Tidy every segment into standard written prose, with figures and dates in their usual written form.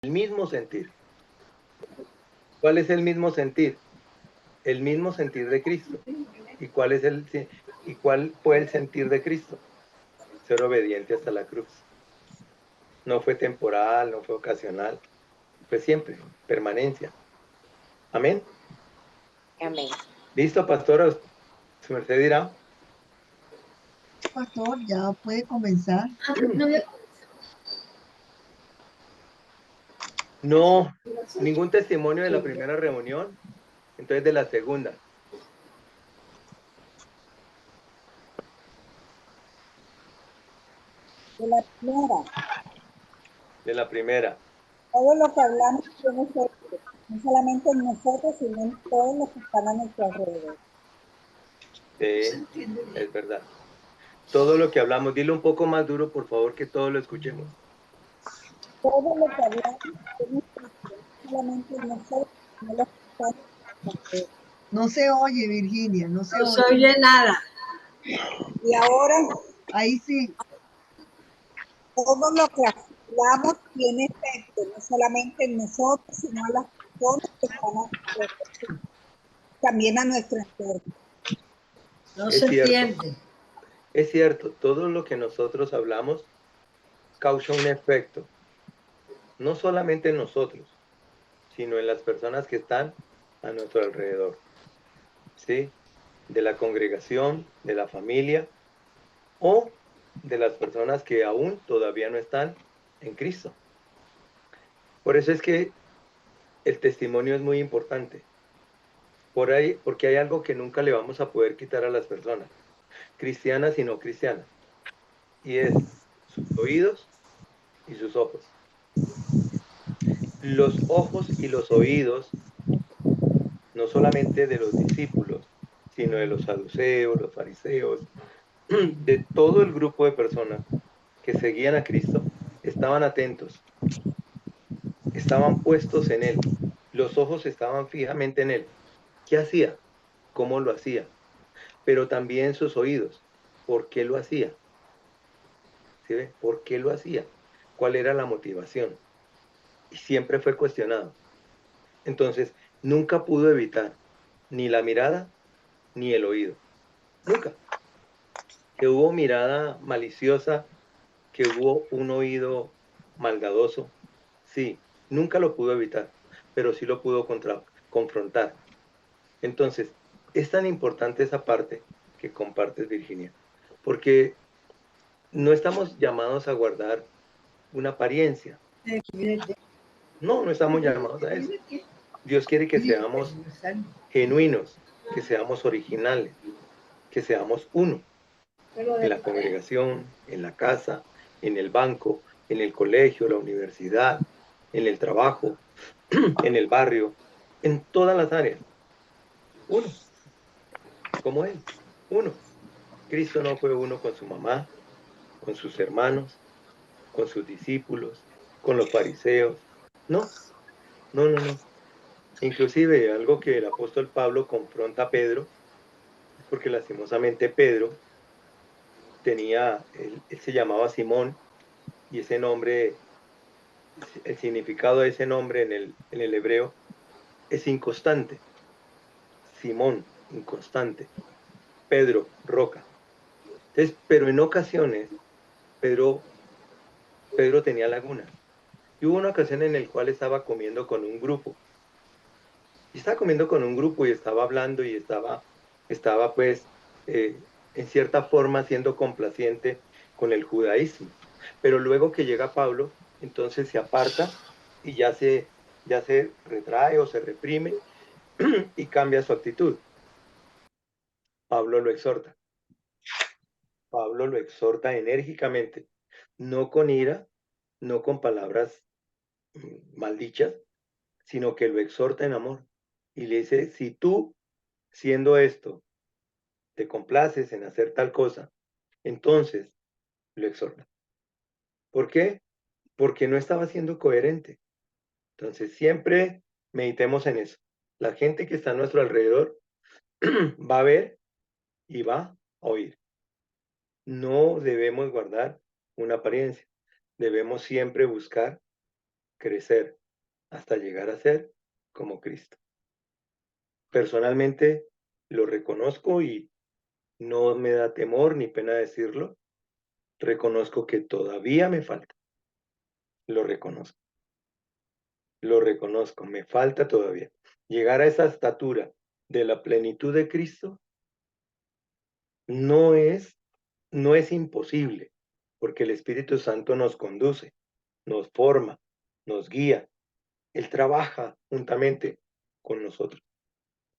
el mismo sentir. ¿Cuál es el mismo sentir? El mismo sentir de Cristo. ¿Y cuál fue el sentir de Cristo? Ser obediente hasta la cruz. No fue temporal, no fue ocasional, fue siempre, permanencia. Amén. Amén. ¿Listo, pastora? Su merced dirá. Pastor, ya puede comenzar. No, ningún testimonio de la primera reunión, entonces de la segunda. De la primera, De la primera. todo lo que hablamos tiene efecto, no solamente en nosotros, sino en todos los que están a nuestro alrededor. Sí, es verdad. Todo lo que hablamos, dilo un poco más duro, por favor, que todos lo escuchemos. Todo lo que hablamos tiene efecto, no solamente en nosotros, sino en los que están a nuestro alrededor. No se oye, Virginia, no se No se oye. oye nada. Y ahora, Ahí sí. todo lo que hablamos tiene efecto, no solamente en nosotros, sino en las personas que están a nuestro alrededor, también a nuestro entorno. No Es se cierto, entiende. es cierto, todo lo que nosotros hablamos causa un efecto, no solamente en nosotros, sino en las personas que están a nuestro alrededor, ¿sí? De la congregación, de la familia o de las personas que aún todavía no están en Cristo. Por eso es que el testimonio es muy importante, por ahí, porque hay algo que nunca le vamos a poder quitar a las personas, cristianas y no cristianas, y es sus oídos y sus ojos. Los ojos y los oídos, no solamente de los discípulos, sino de los saduceos, los fariseos, de todo el grupo de personas que seguían a Cristo, estaban atentos, estaban puestos en Él, los ojos estaban fijamente en Él. ¿Qué hacía? ¿Cómo lo hacía? Pero también sus oídos. ¿Por qué lo hacía? ¿Sí ve? ¿Por qué lo hacía? ¿Cuál era la motivación? Y siempre fue cuestionado. Entonces, nunca pudo evitar ni la mirada ni el oído. Nunca. Que hubo mirada maliciosa, que hubo un oído maldadoso. Sí, nunca lo pudo evitar, pero sí lo pudo confrontar. Entonces, es tan importante esa parte que compartes, Virginia, porque no estamos llamados a guardar una apariencia. No, no estamos llamados a eso. Dios quiere que seamos genuinos, que seamos originales, que seamos uno en la congregación, en la casa, en el banco, en el colegio, la universidad, en el trabajo, en el barrio, en todas las áreas. Uno, como Él, uno. Cristo no fue uno con su mamá, con sus hermanos, con sus discípulos, con los fariseos. No, no, no, no. Inclusive algo que el apóstol Pablo confronta a Pedro, es porque lastimosamente Pedro él se llamaba Simón y ese nombre, el significado de ese nombre en el hebreo es inconstante. Simón, inconstante. Pedro, roca. Entonces, pero en ocasiones Pedro tenía lagunas. Y hubo una ocasión en la cual estaba comiendo con un grupo. Y estaba comiendo con un grupo y estaba hablando y estaba pues en cierta forma siendo complaciente con el judaísmo. Pero luego que llega Pablo, entonces se aparta y ya se retrae o se reprime y cambia su actitud. Pablo lo exhorta. Pablo lo exhorta enérgicamente, no con ira, no con palabras maldichas, sino que lo exhorta en amor. Y le dice, si tú, siendo esto, te complaces en hacer tal cosa, entonces lo exhorta. ¿Por qué? Porque no estaba siendo coherente. Entonces siempre meditemos en eso. La gente que está a nuestro alrededor va a ver y va a oír. No debemos guardar una apariencia. Debemos siempre buscar crecer hasta llegar a ser como Cristo. Personalmente lo reconozco y no me da temor ni pena decirlo. Reconozco que todavía me falta. Lo reconozco. Lo reconozco. Me falta todavía. Llegar a esa estatura de la plenitud de Cristo no es imposible, porque el Espíritu Santo nos conduce, nos forma, nos guía. Él trabaja juntamente con nosotros.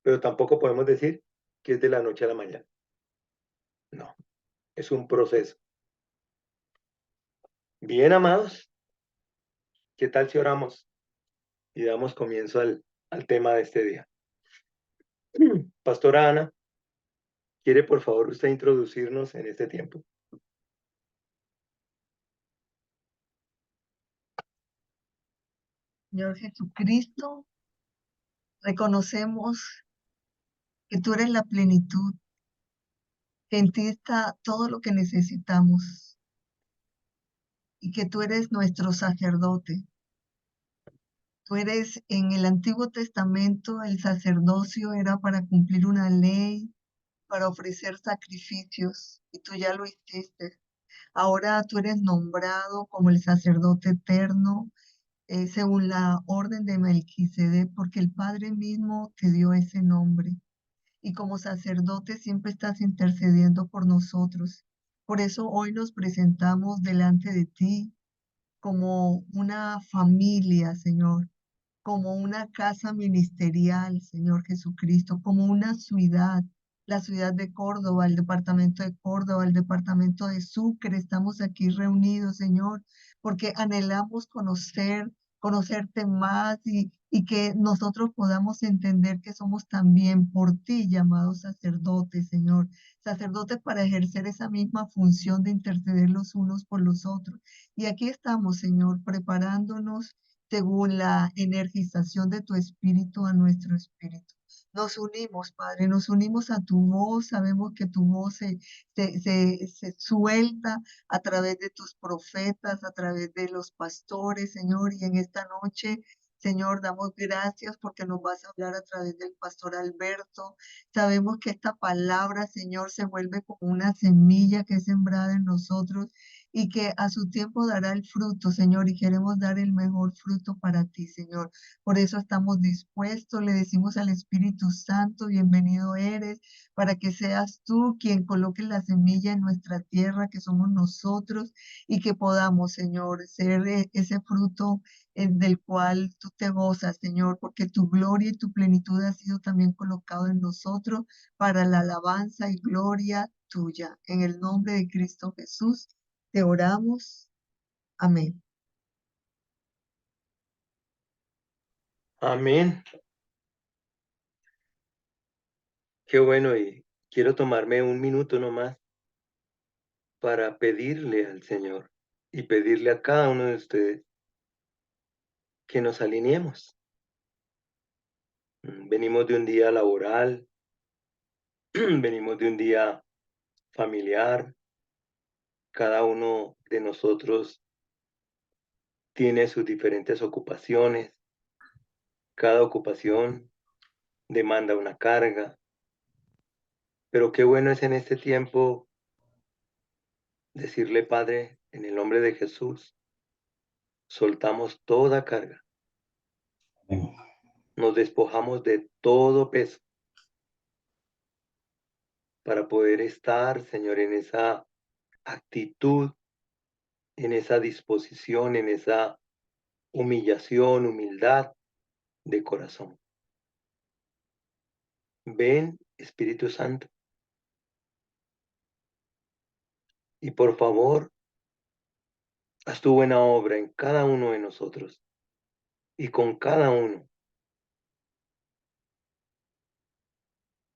Pero tampoco podemos decir que es de la noche a la mañana. No, es un proceso. Bien, amados, ¿qué tal si oramos y damos comienzo al tema de este día? Pastora Ana, ¿quiere por favor usted introducirnos en este tiempo? Señor Jesucristo, reconocemos que tú eres la plenitud, que en ti está todo lo que necesitamos y que tú eres nuestro sacerdote. Tú eres, en el Antiguo Testamento, el sacerdocio era para cumplir una ley, para ofrecer sacrificios, y tú ya lo hiciste. Ahora tú eres nombrado como el sacerdote eterno, según la orden de Melquisedec, porque el Padre mismo te dio ese nombre. Y como sacerdote siempre estás intercediendo por nosotros. Por eso hoy nos presentamos delante de ti como una familia, Señor, como una casa ministerial, Señor Jesucristo, como una ciudad, la ciudad de Córdoba, el departamento de Córdoba, el departamento de Sucre. Estamos aquí reunidos, Señor, porque anhelamos conocerte más y que nosotros podamos entender que somos también por ti llamados sacerdotes, Señor, sacerdotes para ejercer esa misma función de interceder los unos por los otros. Y aquí estamos, Señor, preparándonos según la energización de tu espíritu a nuestro espíritu. Nos unimos, Padre, nos unimos a tu voz, sabemos que tu voz se suelta a través de tus profetas, a través de los pastores, Señor, y en esta noche, Señor, damos gracias porque nos vas a hablar a través del pastor Alberto. Sabemos que esta palabra, Señor, se vuelve como una semilla que es sembrada en nosotros y que a su tiempo dará el fruto, Señor, y queremos dar el mejor fruto para ti, Señor. Por eso estamos dispuestos, le decimos al Espíritu Santo, bienvenido eres, para que seas tú quien coloque la semilla en nuestra tierra, que somos nosotros, y que podamos, Señor, ser ese fruto del cual tú te gozas, Señor, porque tu gloria y tu plenitud ha sido también colocado en nosotros para la alabanza y gloria tuya. En el nombre de Cristo Jesús. Te oramos. Amén. Amén. Qué bueno, y quiero tomarme un minuto nomás para pedirle al Señor y pedirle a cada uno de ustedes que nos alineemos. Venimos de un día laboral, venimos de un día familiar, cada uno de nosotros tiene sus diferentes ocupaciones, cada ocupación demanda una carga, pero qué bueno es en este tiempo decirle, Padre, en el nombre de Jesús, soltamos toda carga, nos despojamos de todo peso para poder estar, Señor, en esa actitud, en esa disposición, en esa humillación, humildad de corazón. Ven, Espíritu Santo, y por favor, haz tu buena obra en cada uno de nosotros y con cada uno.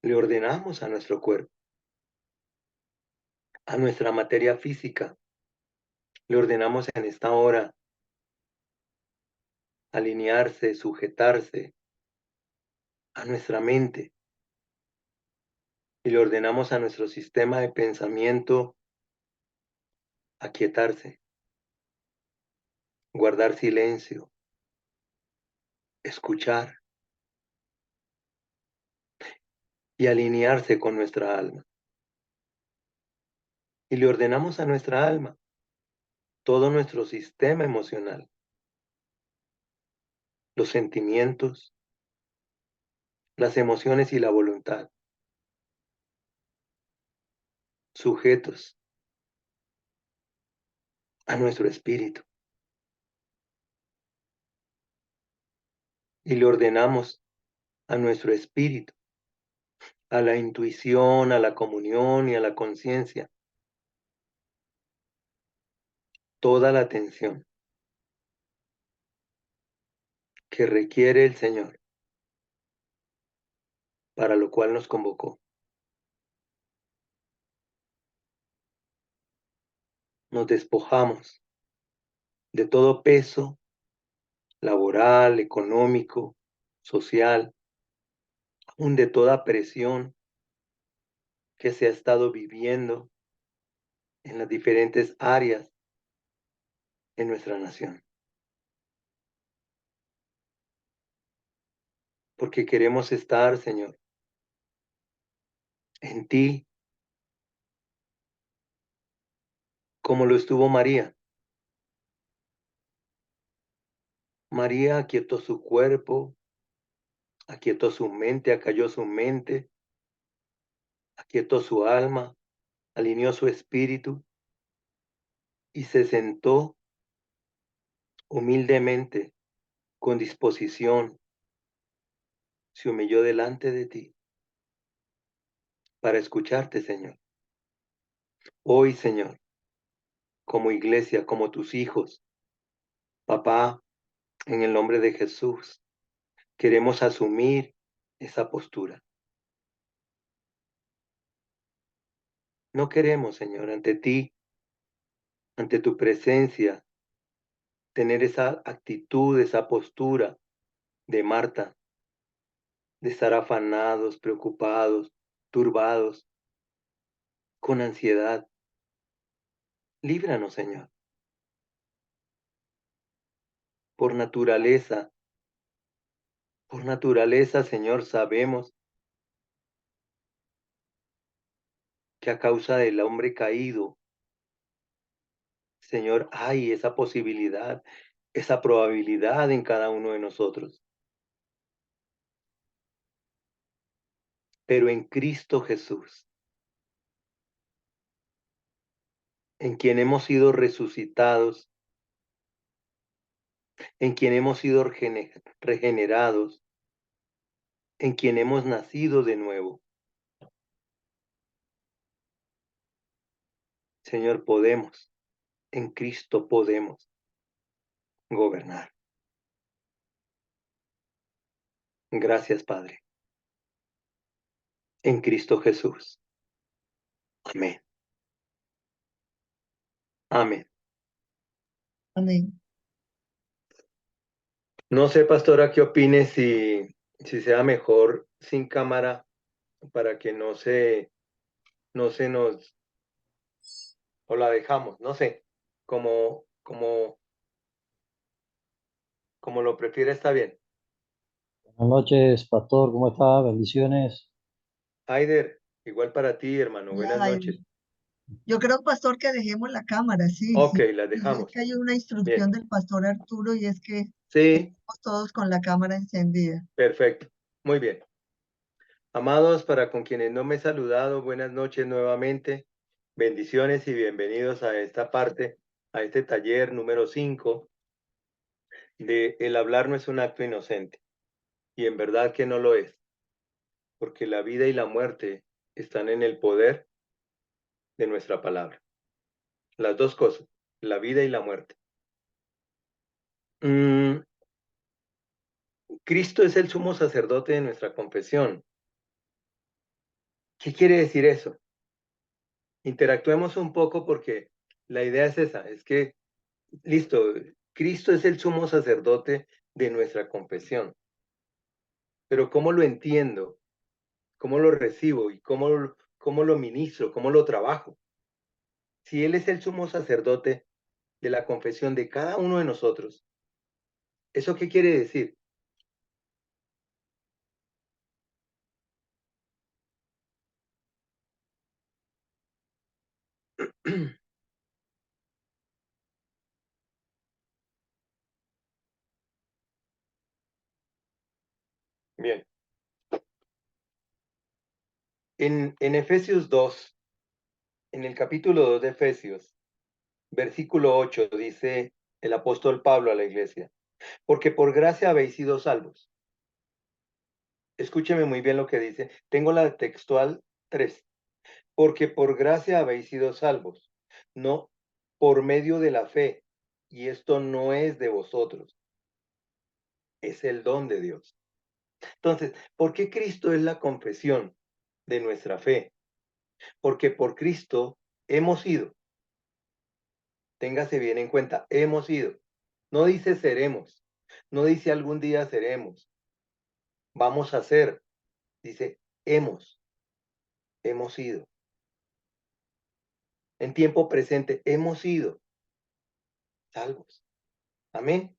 Le ordenamos a nuestro cuerpo, a nuestra materia física, le ordenamos en esta hora alinearse, sujetarse a nuestra mente y le ordenamos a nuestro sistema de pensamiento aquietarse, guardar silencio, escuchar y alinearse con nuestra alma. Y le ordenamos a nuestra alma todo nuestro sistema emocional, los sentimientos, las emociones y la voluntad, sujetos a nuestro espíritu. Y le ordenamos a nuestro espíritu, a la intuición, a la comunión y a la conciencia, toda la atención que requiere el Señor, para lo cual nos convocó. Nos despojamos de todo peso laboral, económico, social, aún de toda presión que se ha estado viviendo en las diferentes áreas de nuestra nación. Porque queremos estar, Señor, en ti, como lo estuvo María. María aquietó su cuerpo, aquietó su mente, acalló su mente, aquietó su alma, alineó su espíritu y se sentó humildemente, con disposición, se humilló delante de ti para escucharte, Señor. Hoy, Señor, como iglesia, como tus hijos, papá, en el nombre de Jesús, queremos asumir esa postura. No queremos, Señor, ante ti, ante tu presencia, tener esa actitud, esa postura de Marta, de estar afanados, preocupados, turbados, con ansiedad. Líbranos, Señor. Por naturaleza, Señor, sabemos que a causa del hombre caído, Señor, hay esa posibilidad, esa probabilidad en cada uno de nosotros. Pero en Cristo Jesús, en quien hemos sido resucitados, en quien hemos sido regenerados, en quien hemos nacido de nuevo. Señor, podemos, en Cristo podemos gobernar. Gracias, Padre. En Cristo Jesús. Amén. Amén. Amén. No sé, pastora, qué opine si sea mejor sin cámara para que no se nos, o la dejamos, no sé, como lo prefiera, está bien. Buenas noches, pastor, ¿cómo está? Bendiciones. Aider, igual para ti, hermano, buenas Ay, noches. yo creo, pastor, que dejemos la cámara, sí, Ok, sí. la Es dejamos. que hay una Bien. instrucción del pastor Arturo y es que Sí, estamos todos con la cámara encendida. perfecto. Muy bien. Amados, para con quienes no me he saludado, buenas noches nuevamente. Bendiciones y bienvenidos a esta parte, a este taller número 5 de El hablar no es un acto inocente. Y en verdad que no lo es, porque la vida y la muerte están en el poder de nuestra palabra. Las dos cosas, la vida y la muerte. Cristo es el sumo sacerdote de nuestra confesión. ¿Qué quiere decir eso? Interactuemos un poco porque la idea es esa, es que, listo, Cristo es el sumo sacerdote de nuestra confesión. Pero ¿cómo lo entiendo? ¿Cómo lo recibo? ¿Y cómo lo ministro? ¿Cómo lo trabajo? Si Él es el sumo sacerdote de la confesión de cada uno de nosotros, ¿eso qué quiere decir? Bien. En Efesios 2, en el capítulo 2 de Efesios, versículo 8, dice el apóstol Pablo a la iglesia, porque por gracia habéis sido salvos. Escúcheme muy bien lo que dice. Tengo la textual 3. Porque por gracia habéis sido salvos, no por medio de la fe. Y esto no es de vosotros, es el don de Dios. Entonces, ¿por qué Cristo es la confesión de nuestra fe? Porque por Cristo hemos ido. Téngase bien en cuenta, hemos ido. No dice seremos, no dice algún día seremos, vamos a ser, dice hemos ido. En tiempo presente, hemos sido salvos. Amén.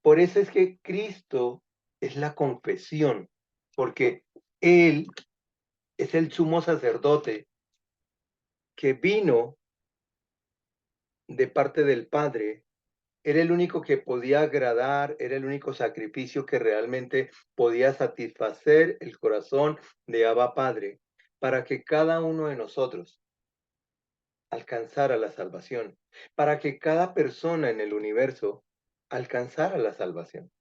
Por eso es que Cristo es la confesión, porque Él es el sumo sacerdote que vino de parte del Padre. Era el único que podía agradar, era el único sacrificio que realmente podía satisfacer el corazón de Abba Padre, para que cada uno de nosotros alcanzara la salvación, para que cada persona en el universo alcanzara la salvación.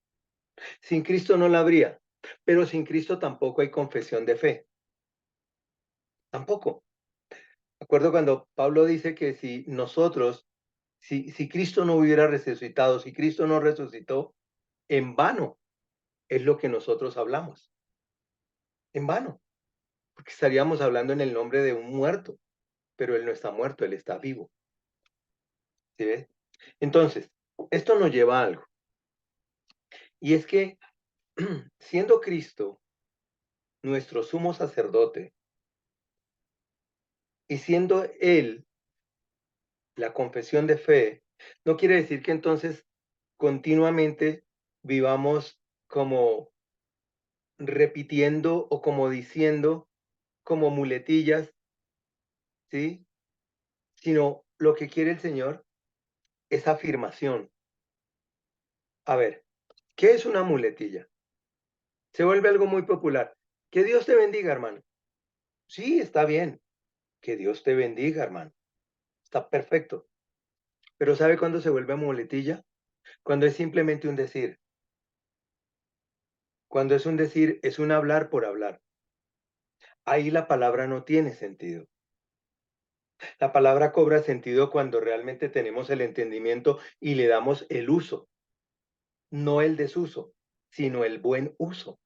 Sin Cristo no la habría, pero sin Cristo tampoco hay confesión de fe. Tampoco. Acuerdo cuando Pablo dice que si nosotros, si Cristo no hubiera resucitado, si Cristo no resucitó, en vano es lo que nosotros hablamos. En vano. Porque estaríamos hablando en el nombre de un muerto, pero Él no está muerto, Él está vivo. ¿Sí ves? Entonces, esto nos lleva a algo. Y es que, siendo Cristo nuestro sumo sacerdote, y siendo Él la confesión de fe, no quiere decir que entonces continuamente vivamos como repitiendo o como diciendo, como muletillas, ¿sí? Sino lo que quiere el Señor es afirmación. A ver, ¿qué es una muletilla? Se vuelve algo muy popular. Que Dios te bendiga, hermano. Sí, está bien. Que Dios te bendiga, hermano. Está perfecto. Pero ¿sabe cuándo se vuelve muletilla? Cuando es simplemente un decir. Cuando es un decir, es un hablar por hablar. Ahí la palabra no tiene sentido. La palabra cobra sentido cuando realmente tenemos el entendimiento y le damos el uso, no el desuso, sino el buen uso.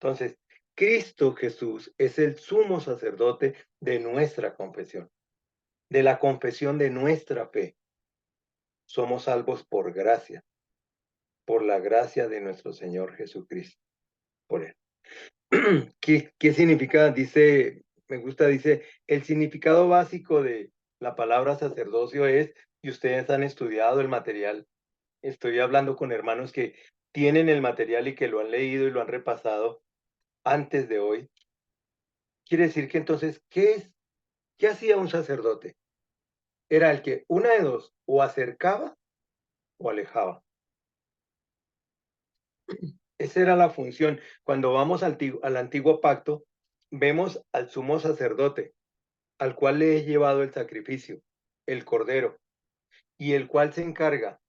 Entonces, Cristo Jesús es el sumo sacerdote de nuestra confesión, de la confesión de nuestra fe. Somos salvos por gracia, por la gracia de nuestro Señor Jesucristo, por Él. ¿Qué significa? Dice, me gusta, dice, el significado básico de la palabra sacerdocio es, y ustedes han estudiado el material, estoy hablando con hermanos que tienen el material y que lo han leído y lo han repasado antes de hoy. Quiere decir que entonces, ¿qué hacía un sacerdote? Era el que, una de dos, o acercaba o alejaba. Esa era la función. Cuando vamos al antiguo pacto, vemos al sumo sacerdote, al cual le he llevado el sacrificio, el cordero, y el cual se encarga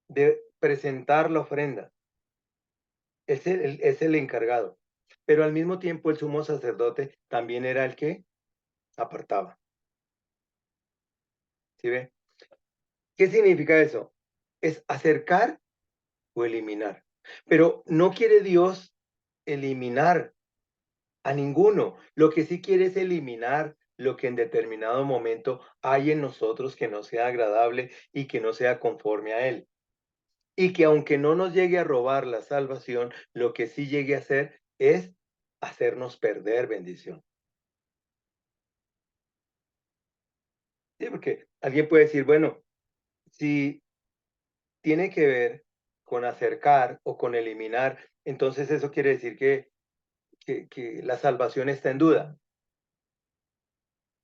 de presentar la ofrenda. Es el encargado. Pero al mismo tiempo el sumo sacerdote también era el que apartaba. ¿Sí ve? ¿Qué significa eso? Es acercar o eliminar. Pero no quiere Dios eliminar a ninguno. Lo que sí quiere es eliminar lo que en determinado momento hay en nosotros que no sea agradable y que no sea conforme a Él. Y que aunque no nos llegue a robar la salvación, lo que sí llegue a hacer es hacernos perder bendición. Sí, porque alguien puede decir, bueno, si tiene que ver con acercar o con eliminar, entonces eso quiere decir que la salvación está en duda.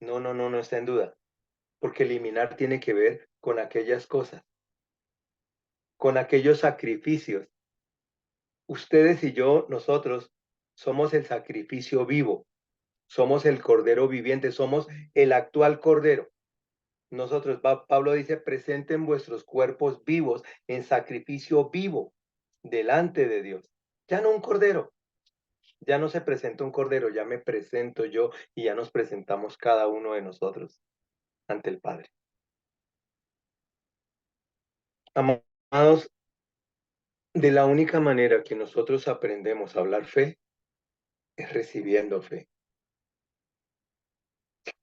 No, no, no, no está en duda. Porque eliminar tiene que ver con aquellas cosas, con aquellos sacrificios Ustedes y yo, nosotros, somos el sacrificio vivo, somos el cordero viviente, somos el actual cordero. Nosotros, Pablo dice, presenten vuestros cuerpos vivos en sacrificio vivo delante de Dios. Ya no un cordero, ya no se presenta un cordero, ya me presento yo y ya nos presentamos cada uno de nosotros ante el Padre. Amados, de la única manera que nosotros aprendemos a hablar fe es recibiendo fe.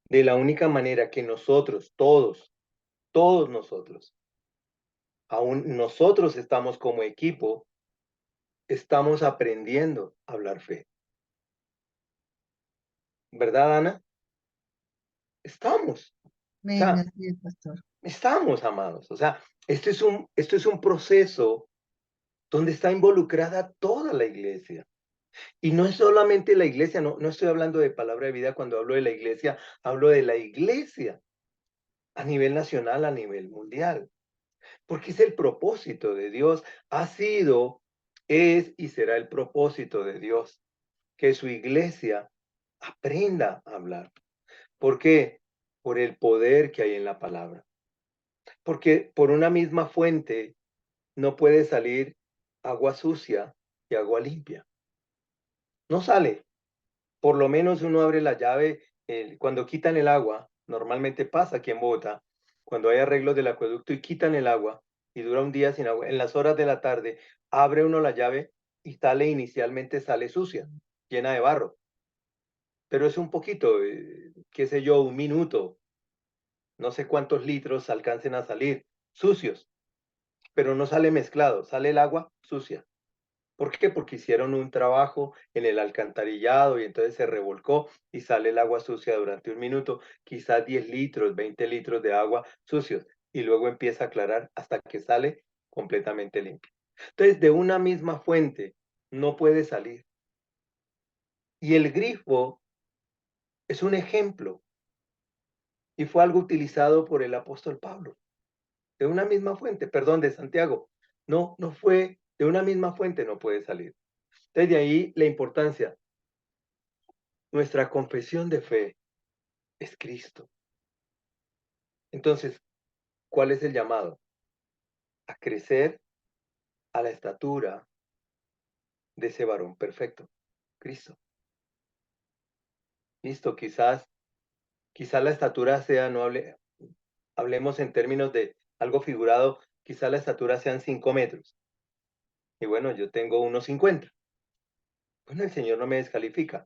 De la única manera que nosotros, todos nosotros, aún nosotros estamos como equipo, estamos aprendiendo a hablar fe. ¿Verdad, Ana? Estamos. O Amén, sea, así es, pastor. estamos, amados. O sea, esto es un proceso donde está involucrada toda la iglesia. Y no es solamente la iglesia, no estoy hablando de palabra de vida cuando hablo de la iglesia, hablo de la iglesia a nivel nacional, a nivel mundial. Porque es el propósito de Dios, ha sido, es y será el propósito de Dios, que su iglesia aprenda a hablar. ¿Por qué? Por el poder que hay en la palabra. Porque por una misma fuente no puede salir agua sucia y agua limpia. No sale. Por lo menos uno abre la llave cuando quitan el agua. Normalmente pasa aquí en Bogotá, cuando hay arreglos del acueducto y quitan el agua y dura un día sin agua. En las horas de la tarde abre uno la llave y inicialmente sale sucia, llena de barro. Pero es un poquito, qué sé yo, un minuto, no sé cuántos litros alcancen a salir sucios, pero no sale mezclado, sale el agua sucia. ¿Por qué? Porque hicieron un trabajo en el alcantarillado y entonces se revolcó y sale el agua sucia durante un minuto, quizás 10 litros, 20 litros de agua sucios y luego empieza a aclarar hasta que sale completamente limpio. Entonces, de una misma fuente no puede salir. Y el grifo es un ejemplo y fue algo utilizado por el apóstol Pablo. De una misma fuente, perdón, de Santiago. No fue, de una misma fuente no puede salir. Entonces, de ahí la importancia. Nuestra confesión de fe es Cristo. Entonces, ¿cuál es el llamado? A crecer a la estatura de ese varón perfecto, Cristo. Listo, quizás la estatura sea, no hablemos en términos de algo figurado, quizás la estatura sean 5 metros. Y bueno, yo tengo 1,50. Bueno, el Señor no me descalifica,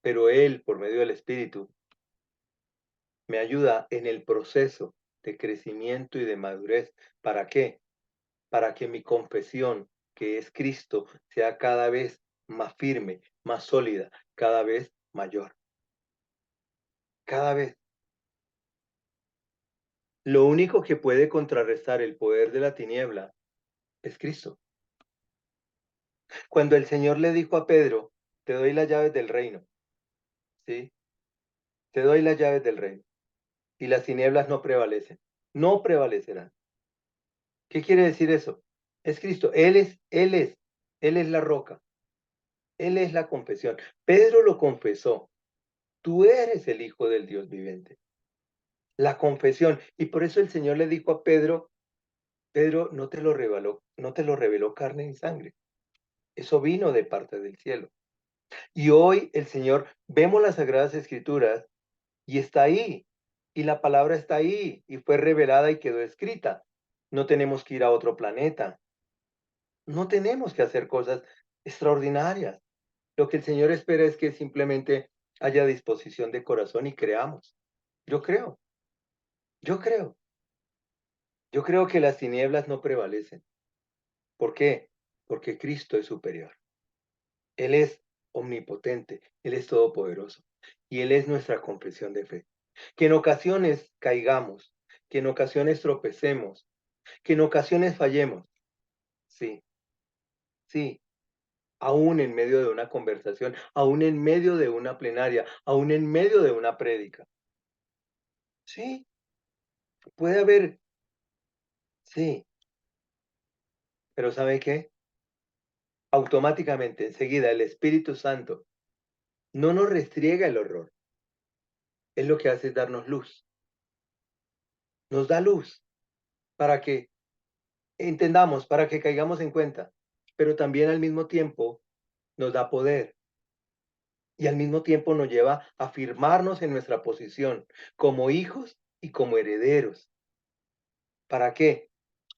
pero Él, por medio del Espíritu, me ayuda en el proceso de crecimiento y de madurez. ¿Para qué? Para que mi confesión, que es Cristo, sea cada vez más firme, más sólida, cada vez mayor. Cada vez. Lo único que puede contrarrestar el poder de la tiniebla es Cristo. Cuando el Señor le dijo a Pedro, te doy las llaves del reino, ¿sí? Te doy las llaves del reino. Y las tinieblas no prevalecen. No prevalecerán. ¿Qué quiere decir eso? Es Cristo. Él es la roca. Él es la confesión. Pedro lo confesó. Tú eres el Hijo del Dios viviente. La confesión. Y por eso el Señor le dijo a Pedro, Pedro, no te lo reveló carne ni sangre. Eso vino de parte del cielo. Y hoy el Señor, vemos las Sagradas Escrituras y está ahí. Y la palabra está ahí y fue revelada y quedó escrita. No tenemos que ir a otro planeta. No tenemos que hacer cosas extraordinarias. Lo que el Señor espera es que simplemente haya disposición de corazón y creamos. Yo creo, yo creo. Yo creo que las tinieblas no prevalecen. ¿Por qué? Porque Cristo es superior. Él es omnipotente, Él es todopoderoso y Él es nuestra confesión de fe. Que en ocasiones caigamos, que en ocasiones tropecemos, que en ocasiones fallemos. Sí, sí, aún en medio de una conversación, aún en medio de una plenaria, aún en medio de una prédica. Sí, puede haber, sí, pero ¿sabe qué? automáticamente, enseguida, el Espíritu Santo no nos restriega el horror. Es lo que hace es darnos luz. Nos da luz para que entendamos, para que caigamos en cuenta, pero también al mismo tiempo nos da poder y al mismo tiempo nos lleva a afirmarnos en nuestra posición como hijos y como herederos. ¿Para qué?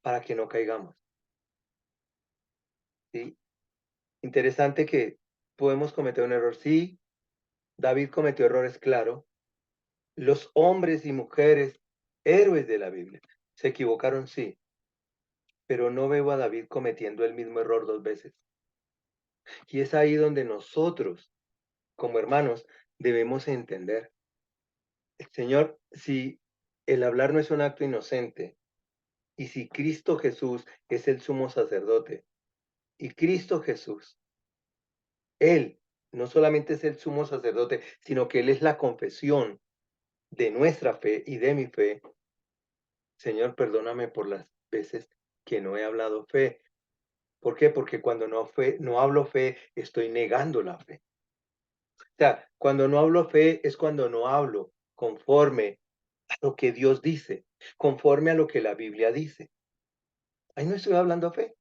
Para que no caigamos. ¿Sí? Interesante que podemos cometer un error. Sí, David cometió errores, claro. Los hombres y mujeres, héroes de la Biblia, se equivocaron, sí, pero no veo a David cometiendo el mismo error dos veces. Y es ahí donde nosotros, como hermanos, debemos entender. Señor, si el hablar no es un acto inocente, y si Cristo Jesús es el sumo sacerdote, y Cristo Jesús, Él no solamente es el sumo sacerdote, sino que Él es la confesión de nuestra fe y de mi fe. Señor, perdóname por las veces que no he hablado fe. ¿Por qué? Porque cuando no hablo fe, estoy negando la fe. O sea, cuando no hablo fe es cuando no hablo conforme a lo que Dios dice, conforme a lo que la Biblia dice. Ahí no estoy hablando fe.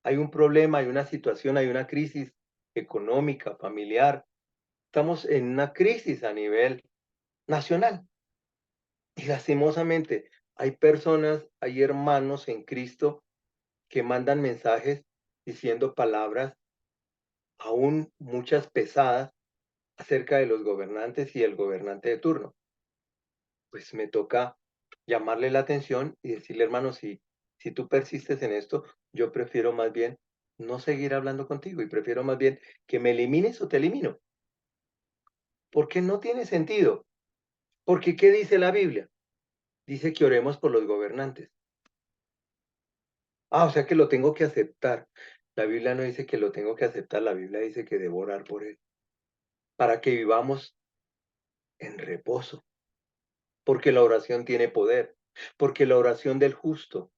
Hay un problema, hay una situación, hay una crisis económica, familiar. Estamos en una crisis a nivel nacional. Y lastimosamente hay personas, hay hermanos en Cristo que mandan mensajes diciendo palabras, aún muchas pesadas, acerca de los gobernantes y el gobernante de turno. Pues me toca llamarle la atención y decirle, hermano, si tú persistes en esto, yo prefiero más bien no seguir hablando contigo y prefiero más bien que me elimines o te elimino. Porque no tiene sentido. Porque ¿qué dice la Biblia? Dice que oremos por los gobernantes. O sea que lo tengo que aceptar. La Biblia no dice que lo tengo que aceptar, la Biblia dice que debo orar por él. Para que vivamos en reposo. Porque la oración tiene poder. Porque la oración del justo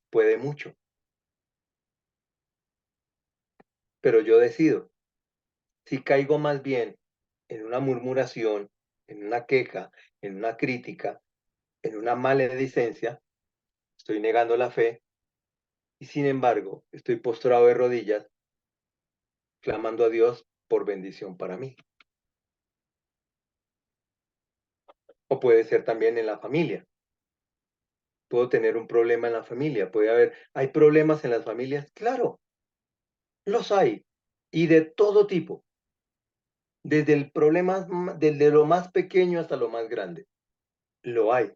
puede mucho. Pero yo decido. Si caigo más bien en una murmuración, en una queja, en una crítica, en una maledicencia, estoy negando la fe y sin embargo estoy postrado de rodillas clamando a Dios por bendición para mí. O puede ser también en la familia. Puedo tener un problema en la familia, ¿hay problemas en las familias? Claro, los hay. Y de todo tipo. Desde el problema, desde lo más pequeño hasta lo más grande. Lo hay.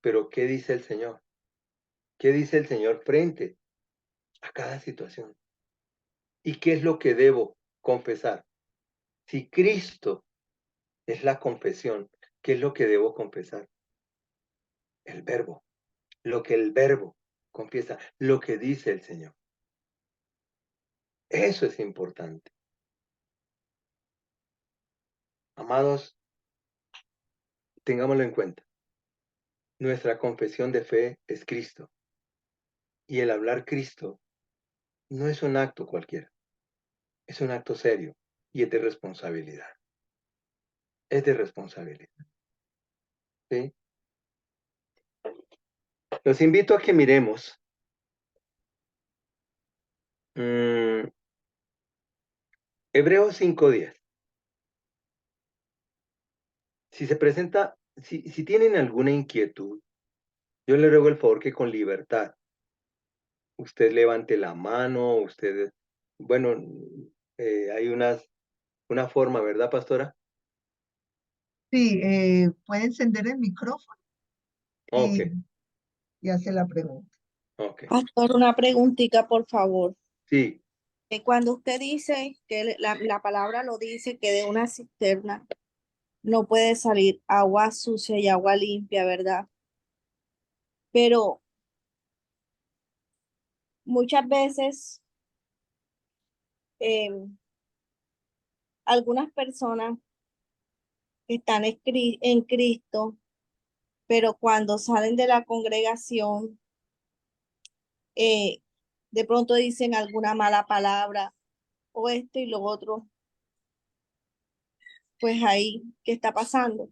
Pero ¿qué dice el Señor? ¿Qué dice el Señor frente a cada situación? ¿Y qué es lo que debo confesar? Si Cristo es la confesión, ¿qué es lo que debo confesar? El verbo, lo que el verbo confiesa, lo que dice el Señor. Eso es importante. Amados, tengámoslo en cuenta. Nuestra confesión de fe es Cristo. Y el hablar Cristo no es un acto cualquiera, es un acto serio y es de responsabilidad. Es de responsabilidad. ¿Sí? Los invito a que miremos Hebreos 5:10. Si se presenta, si tienen alguna inquietud, yo le ruego el favor que con libertad usted levante la mano, bueno, hay una forma, ¿verdad, pastora? Sí, puede encender el micrófono Ok, y hace la pregunta. ok. Pastor, una preguntita, por favor. Sí, Cuando usted dice que la palabra lo dice que de una cisterna no puede salir agua sucia y agua limpia, ¿verdad? Pero muchas veces eh, algunas personas están en Cristo, pero cuando salen de la congregación, de pronto dicen alguna mala palabra o esto y lo otro, pues ahí, ¿qué está pasando?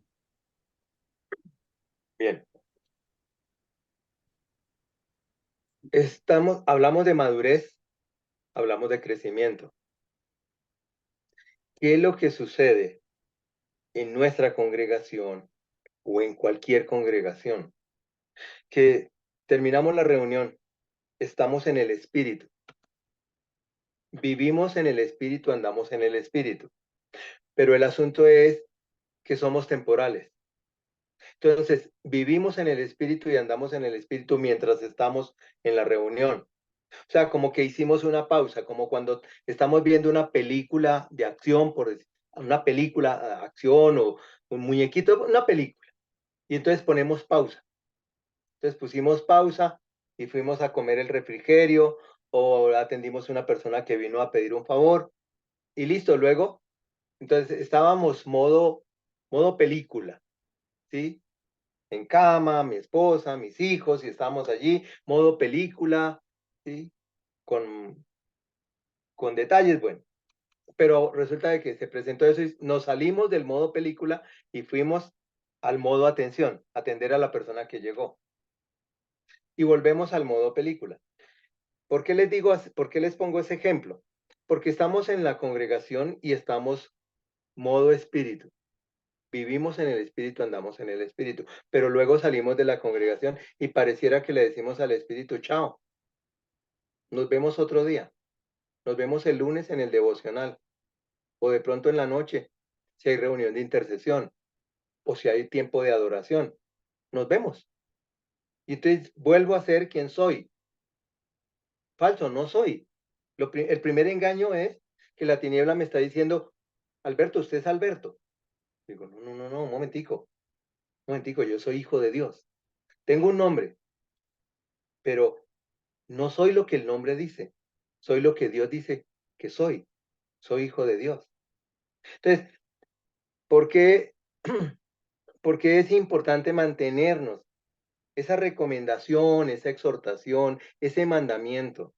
Bien. Hablamos de madurez, hablamos de crecimiento. ¿Qué es lo que sucede en nuestra congregación o en cualquier congregación? Que terminamos la reunión, estamos en el Espíritu. Vivimos en el Espíritu, andamos en el Espíritu. Pero el asunto es que somos temporales. Entonces, vivimos en el Espíritu y andamos en el Espíritu mientras estamos en la reunión. O sea, como que hicimos una pausa, como cuando estamos viendo una película de acción, por decir, una película de acción o un muñequito, una película. Y entonces ponemos pausa. Entonces pusimos pausa y fuimos a comer el refrigerio o atendimos a una persona que vino a pedir un favor y listo. Luego, entonces estábamos modo película, ¿sí? En cama, mi esposa, mis hijos, y estábamos allí, modo película, ¿sí? Con detalles, bueno. Pero resulta de que se presentó eso y nos salimos del modo película y fuimos al modo atención, atender a la persona que llegó. Y volvemos al modo película. ¿Por qué les digo, por qué les pongo ese ejemplo? Porque estamos en la congregación y estamos modo espíritu. Vivimos en el espíritu, andamos en el espíritu, pero luego salimos de la congregación y pareciera que le decimos al espíritu, chao, nos vemos otro día, nos vemos el lunes en el devocional, o de pronto en la noche, si hay reunión de intercesión, o si hay tiempo de adoración, nos vemos. Y entonces vuelvo a ser quien soy. Falso, no soy. El primer engaño es que la tiniebla me está diciendo, Alberto, usted es Alberto. Digo, no, un momentico, yo soy hijo de Dios. Tengo un nombre, pero no soy lo que el nombre dice. Soy lo que Dios dice que soy. Soy hijo de Dios. Entonces, ¿por qué, por qué es importante mantenernos? Esa recomendación, esa exhortación, ese mandamiento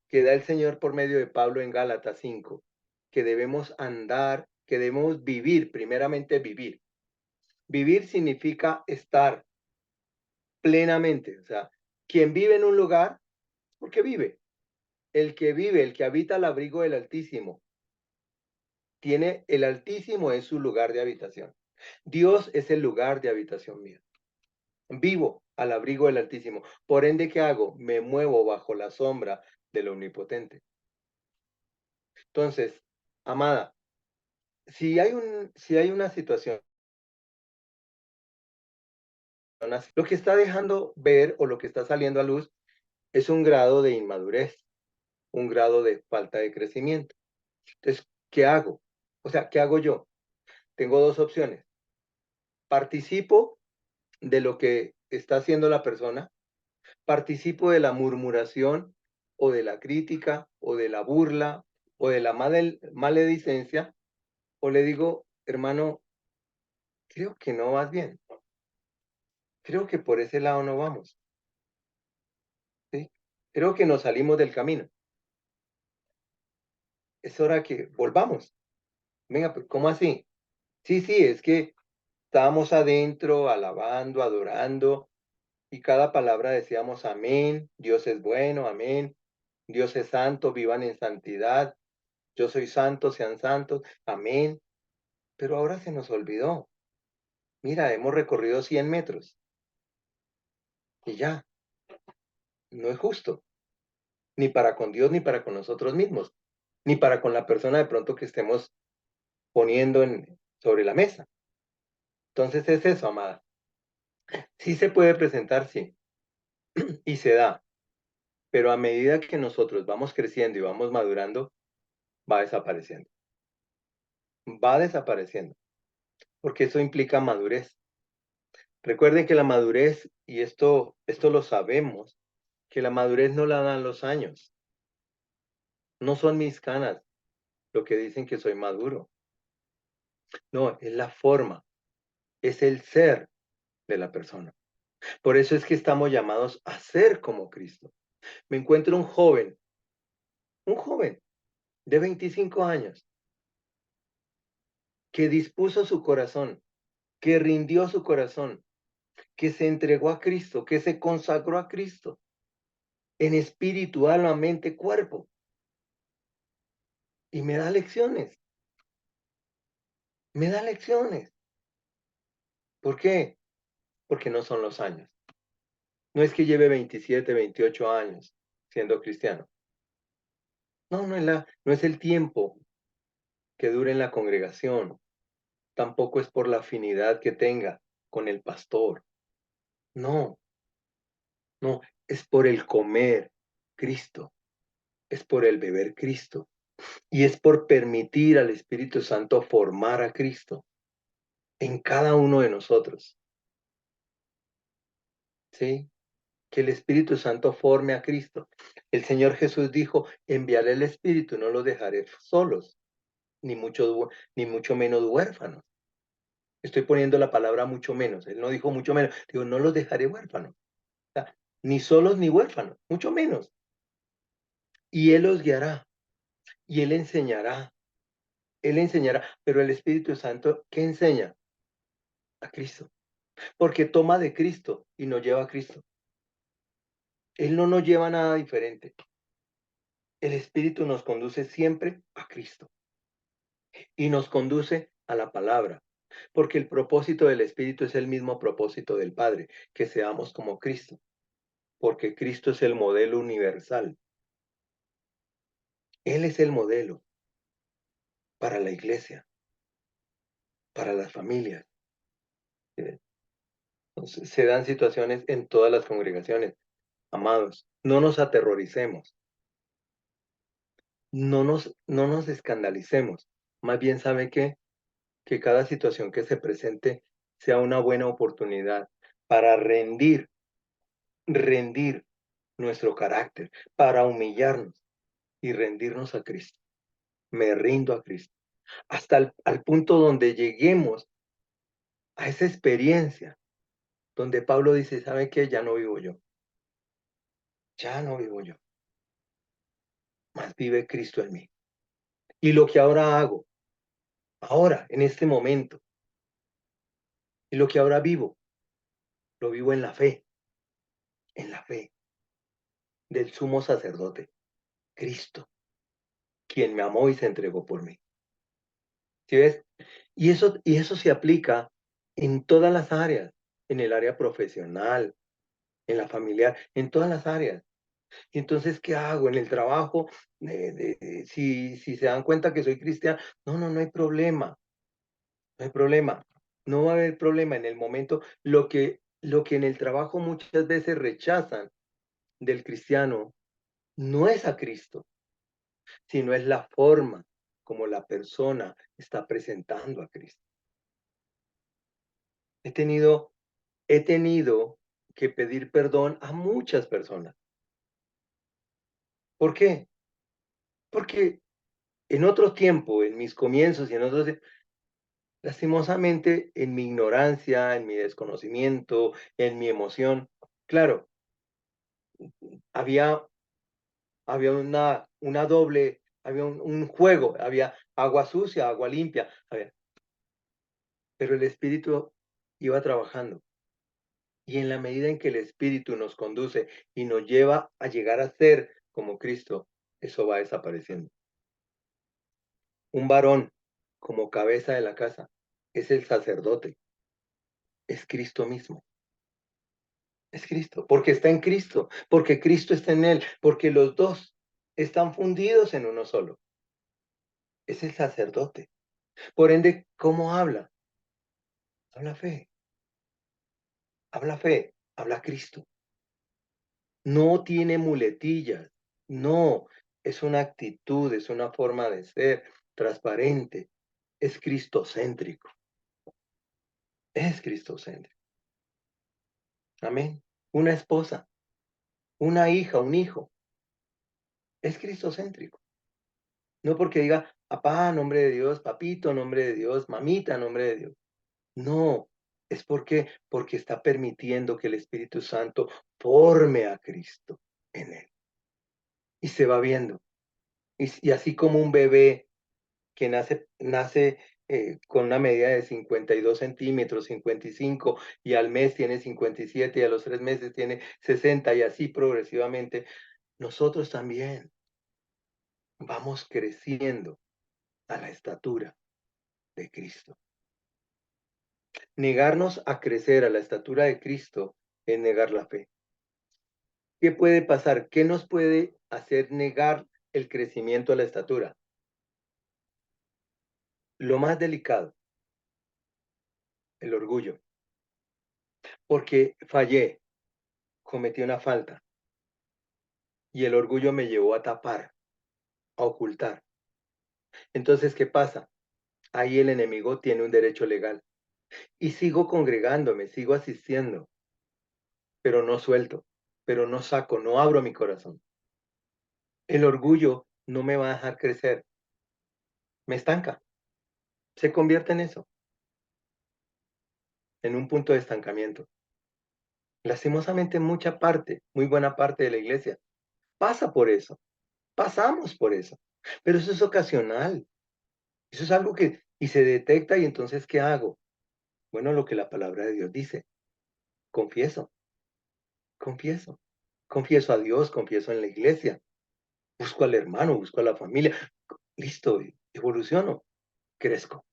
que da el Señor por medio de Pablo en Gálatas 5, que debemos andar, que debemos vivir, primeramente vivir. Vivir significa estar plenamente, o sea, quien vive en un lugar, porque vive. El que vive, el que habita al abrigo del Altísimo, tiene el Altísimo es su lugar de habitación. Dios es el lugar de habitación mío. Vivo al abrigo del Altísimo. Por ende, ¿qué hago? Me muevo bajo la sombra del Omnipotente. Entonces, amada, si hay una situación, lo que está dejando ver o lo que está saliendo a luz es un grado de inmadurez, un grado de falta de crecimiento. Entonces, ¿qué hago? O sea, ¿qué hago yo? Tengo dos opciones. Participo de lo que está haciendo la persona, participo de la murmuración o de la crítica o de la burla o de la maledicencia, o le digo, hermano, creo que no vas bien. Creo que por ese lado no vamos. ¿Sí? Creo que nos salimos del camino. Es hora que volvamos. Venga, pues, ¿cómo así? Sí, es que estábamos adentro, alabando, adorando, y cada palabra decíamos amén, Dios es bueno, amén, Dios es santo, vivan en santidad, yo soy santo, sean santos, amén. Pero ahora se nos olvidó. Mira, hemos recorrido 100 metros y ya, no es justo, ni para con Dios, ni para con nosotros mismos, ni para con la persona de pronto que estemos poniendo sobre la mesa. Entonces es eso, amada. Sí se puede presentar, sí, y se da, pero a medida que nosotros vamos creciendo y vamos madurando, va desapareciendo. Va desapareciendo, porque eso implica madurez. Recuerden que la madurez, y esto lo sabemos, que la madurez no la dan los años. No son mis canas lo que dicen que soy maduro. No, es la forma, es el ser de la persona. Por eso es que estamos llamados a ser como Cristo. Me encuentro un joven de 25 años, que dispuso su corazón, que rindió su corazón, que se entregó a Cristo, que se consagró a Cristo en espíritu, alma, mente, cuerpo. Y me da lecciones. Me da lecciones. ¿Por qué? Porque no son los años. No es que lleve 27, 28 años siendo cristiano. No, no es el tiempo que dure en la congregación. Tampoco es por la afinidad que tenga con el pastor. No, no, es por el comer Cristo. Es por el beber Cristo. Y es por permitir al Espíritu Santo formar a Cristo en cada uno de nosotros. ¿Sí? Que el Espíritu Santo forme a Cristo. El Señor Jesús dijo, enviaré el Espíritu, no los dejaré solos, ni mucho menos huérfanos. Estoy poniendo la palabra mucho menos. Él no dijo mucho menos. Digo, no los dejaré huérfanos. O sea, ni solos ni huérfanos, mucho menos. Y Él los guiará. Y Él enseñará. Él enseñará. Pero el Espíritu Santo, ¿qué enseña? A Cristo. Porque toma de Cristo y nos lleva a Cristo. Él no nos lleva a nada diferente. El Espíritu nos conduce siempre a Cristo y nos conduce a la palabra, porque el propósito del Espíritu es el mismo propósito del Padre, que seamos como Cristo, porque Cristo es el modelo universal. Él es el modelo para la iglesia, para las familias. Entonces, se dan situaciones en todas las congregaciones. Amados, no nos aterroricemos, no nos escandalicemos. Más bien, ¿sabe qué? Que cada situación que se presente sea una buena oportunidad para rendir nuestro carácter, para humillarnos y rendirnos a Cristo. Me rindo a Cristo. Hasta al punto donde lleguemos a esa experiencia, donde Pablo dice, ¿sabe qué? Ya no vivo yo. Ya no vivo yo. Más vive Cristo en mí. Y lo que ahora hago, ahora, en este momento, y lo que ahora vivo, lo vivo en la fe del sumo sacerdote, Cristo, quien me amó y se entregó por mí. ¿Sí ves? Y eso se aplica en todas las áreas, en el área profesional, en la familiar, en todas las áreas. Y entonces, ¿qué hago? En el trabajo, si se dan cuenta que soy cristiano, no hay problema, no hay problema. No va a haber problema en el momento. Lo que en el trabajo muchas veces rechazan del cristiano no es a Cristo, sino es la forma como la persona está presentando a Cristo. He tenido que pedir perdón a muchas personas. ¿Por qué? Porque en otro tiempo, en mis comienzos y en otros, lastimosamente, en mi ignorancia, en mi desconocimiento, en mi emoción, claro, había, había una doble, había un juego, había agua sucia, agua limpia, pero el Espíritu iba trabajando. Y en la medida en que el Espíritu nos conduce y nos lleva a llegar a ser como Cristo, eso va desapareciendo. Un varón como cabeza de la casa es el sacerdote, es Cristo mismo. Es Cristo, porque está en Cristo, porque Cristo está en él, porque los dos están fundidos en uno solo. Es el sacerdote. Por ende, ¿cómo habla? Habla fe, habla Cristo. No tiene muletillas, no, es una actitud, es una forma de ser transparente, es cristocéntrico, es cristocéntrico. Amén. Una esposa, una hija, un hijo, es cristocéntrico. No porque diga, papá, nombre de Dios, papito, nombre de Dios, mamita, nombre de Dios. No, porque está permitiendo que el Espíritu Santo forme a Cristo en él. Y se va viendo. Y así como un bebé que nace con una medida de 52 centímetros, 55, y al mes tiene 57, y a los 3 meses tiene 60, y así progresivamente, nosotros también vamos creciendo a la estatura de Cristo. Negarnos a crecer a la estatura de Cristo es negar la fe. ¿Qué puede pasar? ¿Qué nos puede hacer negar el crecimiento a la estatura? Lo más delicado, el orgullo. Porque fallé, cometí una falta, y el orgullo me llevó a tapar, a ocultar. Entonces, ¿qué pasa? Ahí el enemigo tiene un derecho legal. Y sigo congregándome, sigo asistiendo, pero no suelto, pero no saco, no abro mi corazón. El orgullo no me va a dejar crecer, me estanca, se convierte en eso, en un punto de estancamiento. Lastimosamente, mucha parte, muy buena parte de la iglesia pasa por eso, pasamos por eso, pero eso es ocasional, eso es algo que, y se detecta, y entonces, ¿qué hago? Bueno, lo que la palabra de Dios dice, confieso, confieso, confieso a Dios, confieso en la iglesia, busco al hermano, busco a la familia, listo, evoluciono, crezco.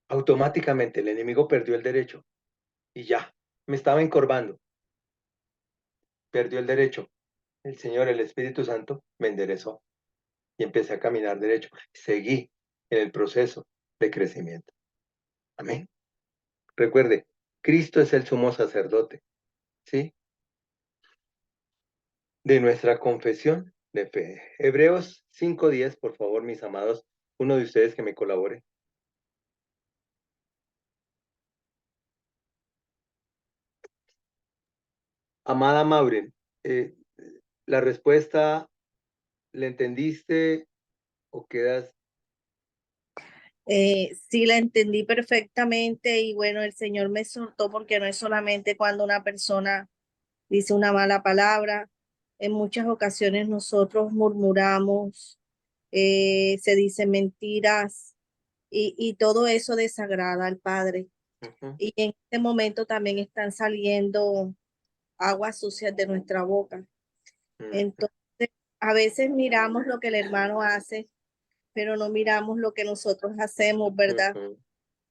Automáticamente el enemigo perdió el derecho y ya, me estaba encorvando, perdió el derecho. El Señor, el Espíritu Santo, me enderezó y empecé a caminar derecho. Seguí en el proceso de crecimiento. Amén. Recuerde, Cristo es el sumo sacerdote, ¿sí? De nuestra confesión de fe. Hebreos 5:10, por favor, mis amados, uno de ustedes que me colabore. Amada Maureen, la respuesta, ¿la entendiste o quedas? Sí, la entendí perfectamente y bueno, el Señor me soltó porque no es solamente cuando una persona dice una mala palabra, en muchas ocasiones nosotros murmuramos, se dicen mentiras y todo eso desagrada al Padre. Ujú, Y en este momento también están saliendo aguas sucias de nuestra boca. ujú, Entonces, a veces miramos lo que el hermano hace, pero no miramos lo que nosotros hacemos, ¿verdad? ujú.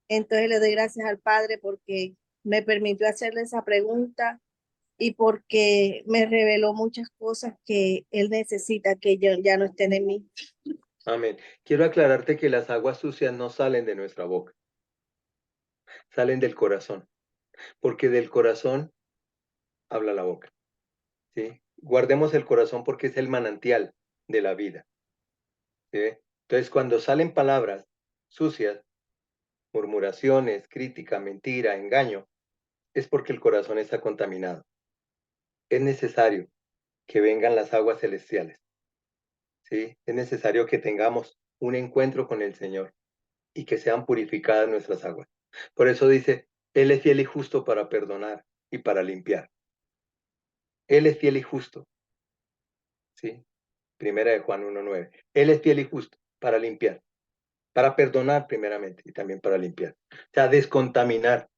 Entonces le doy gracias al Padre porque me permitió hacerle esa pregunta y porque me reveló muchas cosas que Él necesita que ya no estén en mí. Amén. Quiero aclararte que las aguas sucias no salen de nuestra boca, salen del corazón, porque del corazón habla la boca, ¿sí? Guardemos el corazón porque es el manantial de la vida, ¿sí? Entonces, cuando salen palabras sucias, murmuraciones, crítica, mentira, engaño, es porque el corazón está contaminado. Es necesario que vengan las aguas celestiales, ¿sí? Es necesario que tengamos un encuentro con el Señor y que sean purificadas nuestras aguas. Por eso dice, Él es fiel y justo para perdonar y para limpiar. Él es fiel y justo, ¿sí? Primera de Juan 1:9. Él es fiel y justo para limpiar, para perdonar primeramente y también para limpiar. O sea, descontaminar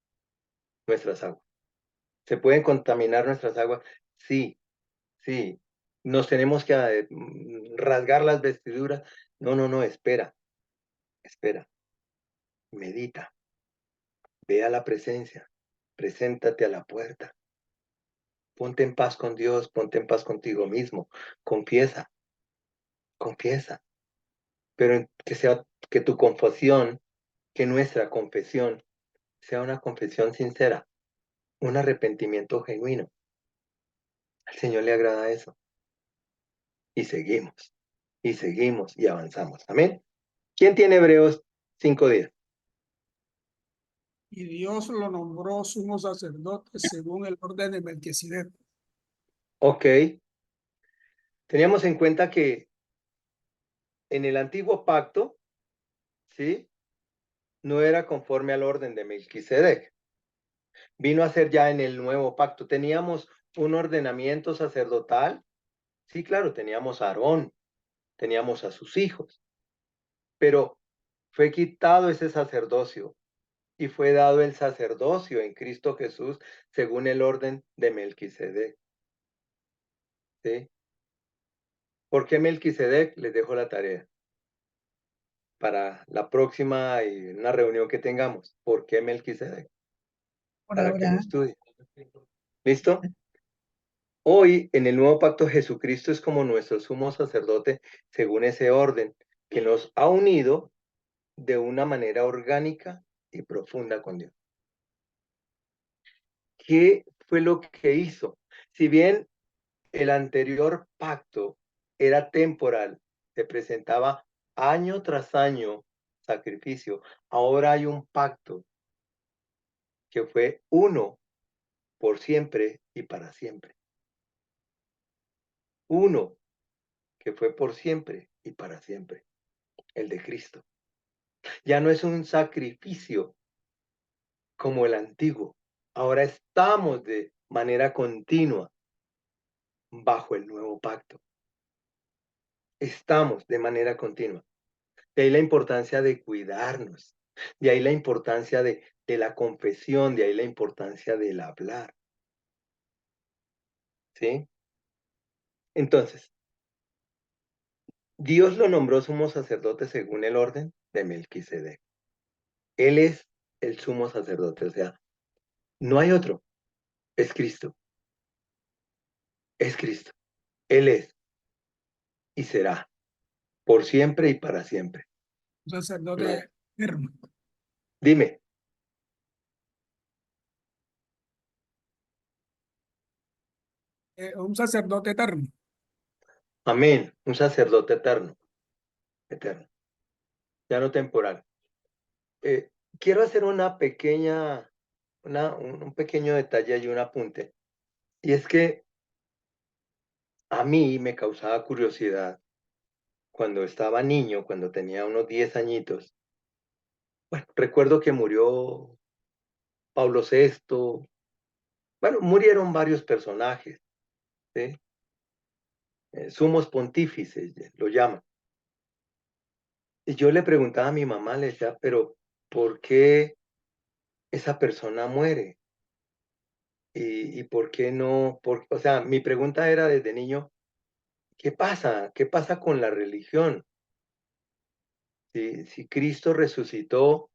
nuestras aguas. ¿Se pueden contaminar nuestras aguas? Sí, sí. Nos tenemos que rasgar las vestiduras. No, no, no, espera, espera. Medita, ve a la presencia, preséntate a la puerta. Ponte en paz con Dios, ponte en paz contigo mismo. Confiesa, confiesa. Pero que tu confesión, que nuestra confesión sea una confesión sincera, un arrepentimiento genuino. Al Señor le agrada eso. Y seguimos y avanzamos. Amén. ¿Quién tiene Hebreos 5:10? Y Dios lo nombró sumo sacerdote según el orden de Melquisedec. Ok. Teníamos en cuenta que en el antiguo pacto, ¿sí? No era conforme al orden de Melquisedec. Vino a ser ya en el nuevo pacto. Teníamos un ordenamiento sacerdotal Sí, claro, teníamos a Aarón, teníamos a sus hijos, pero fue quitado ese sacerdocio y fue dado el sacerdocio en Cristo Jesús según el orden de Melquisedec. ¿Sí? ¿Por qué Melquisedec? Les dejo la tarea para la próxima y una reunión que tengamos. ¿Por qué Melquisedec? Por Para que lo Abraham. estudien. ¿Listo? Hoy, en el nuevo pacto, Jesucristo es como nuestro sumo sacerdote según ese orden que nos ha unido de una manera orgánica y profunda con Dios. ¿Qué fue lo que hizo? Si bien el anterior pacto era temporal, se presentaba año tras año sacrificio, ahora hay un pacto que fue uno por siempre y para siempre. Uno que fue por siempre y para siempre, el de Cristo. Ya no es un sacrificio como el antiguo. Ahora estamos de manera continua bajo el nuevo pacto. Estamos de manera continua. De ahí la importancia de cuidarnos. De ahí la importancia de la confesión. De ahí la importancia del hablar. ¿Sí? Entonces, Dios lo nombró sumo sacerdote según el orden de Melquisedec. Él es el sumo sacerdote. O sea, no hay otro. Es Cristo. Es Cristo. Él es y será por siempre y para siempre. Un No hay. sacerdote eterno. Dime. Un sacerdote eterno. Amén. Un sacerdote eterno. Eterno. Ya no temporal. Quiero hacer una pequeña, un pequeño detalle y un apunte. Y es que a mí me causaba curiosidad cuando estaba niño, cuando tenía unos 10 añitos. Bueno, recuerdo que murió Pablo VI. Bueno, murieron varios personajes, ¿sí? Sumos pontífices, lo llaman. Y yo le preguntaba a mi mamá, le decía, pero ¿por qué esa persona muere? ¿Y por qué no? O sea, mi pregunta era desde niño, ¿qué pasa? ¿Qué pasa con la religión? Si Cristo resucitó,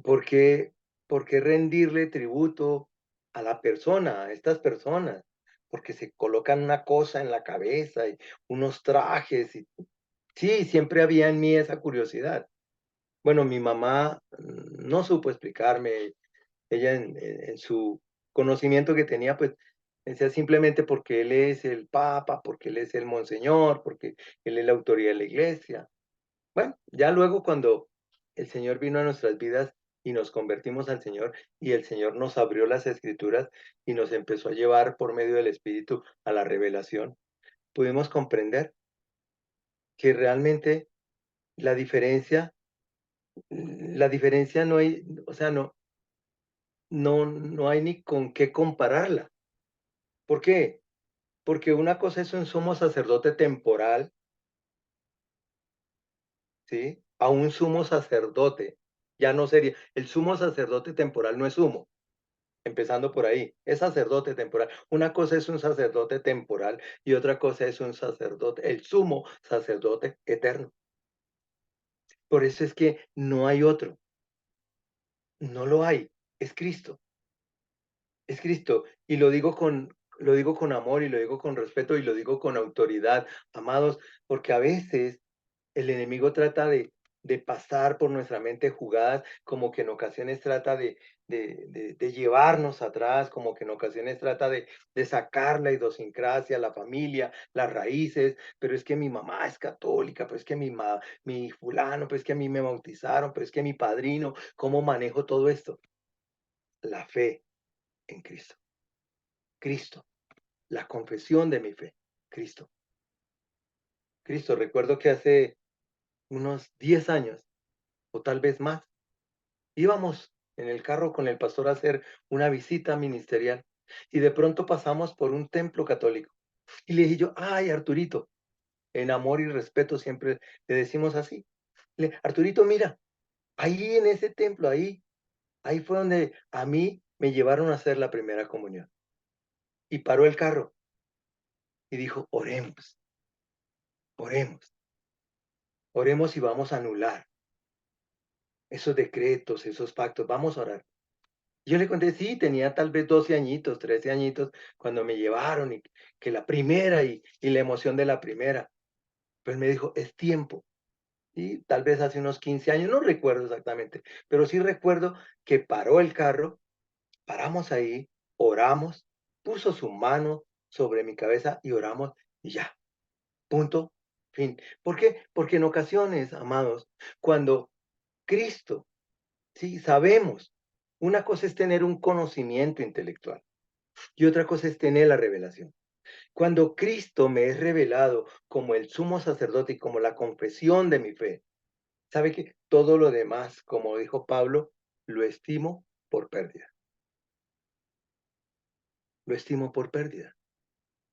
por qué rendirle tributo a la persona, a estas personas? Porque se colocan una cosa en la cabeza y unos trajes. Sí, siempre había en mí esa curiosidad. Bueno, mi mamá no supo explicarme. Ella en su conocimiento que tenía, pues decía simplemente porque él es el papa, porque él es el monseñor, porque él es la autoridad de la iglesia. Bueno, ya luego cuando el Señor vino a nuestras vidas y nos convertimos al Señor y el Señor nos abrió las escrituras y nos empezó a llevar por medio del Espíritu a la revelación, pudimos comprender que realmente la diferencia, la diferencia no hay, o sea, no hay ni con qué compararla. ¿Por qué? Porque una cosa es un sumo sacerdote temporal, ¿sí? A un sumo sacerdote. Ya no sería, el sumo sacerdote temporal no es sumo, empezando por ahí, es sacerdote temporal. Una cosa es un sacerdote temporal y otra cosa es un sacerdote, el sumo sacerdote eterno. Por eso es que no hay otro, no lo hay, es Cristo. Es Cristo. Y lo digo con amor y lo digo con respeto y lo digo con autoridad, amados, porque a veces el enemigo trata de pasar por nuestra mente jugadas, como que en ocasiones trata de llevarnos atrás, como que en ocasiones trata de sacar la idiosincrasia, la familia, las raíces, pero es que mi mamá es católica, pero es que mi fulano, pero es que a mí me bautizaron, pero es que mi padrino, ¿cómo manejo todo esto? La fe en Cristo. Cristo, la confesión de mi fe, Cristo. Cristo, recuerdo que hace unos 10 años o tal vez más, íbamos en el carro con el pastor a hacer una visita ministerial y de pronto pasamos por un templo católico Y le dije yo, ay, Arturito, en amor y respeto siempre le decimos así. Arturito, mira, ahí en ese templo, ahí fue donde a mí me llevaron a hacer la primera comunión. Y paró el carro y dijo, oremos, oremos, oremos y vamos a anular esos decretos, esos pactos, vamos a orar. Yo le conté, sí, tenía tal vez 12 añitos, 13 añitos, cuando me llevaron y que la primera y la emoción de la primera. Pues me dijo, es tiempo. Y tal vez hace unos 15 años, no recuerdo exactamente, pero sí recuerdo que paró el carro, paramos ahí, oramos, puso su mano sobre mi cabeza y oramos y ya, punto, fin. ¿Por qué? Porque en ocasiones, amados, cuando Cristo, sí, sabemos, una cosa es tener un conocimiento intelectual y otra cosa es tener la revelación. Cuando Cristo me es revelado como el sumo sacerdote y como la confesión de mi fe, ¿sabe que todo lo demás, como dijo Pablo, lo estimo por pérdida? Lo estimo por pérdida.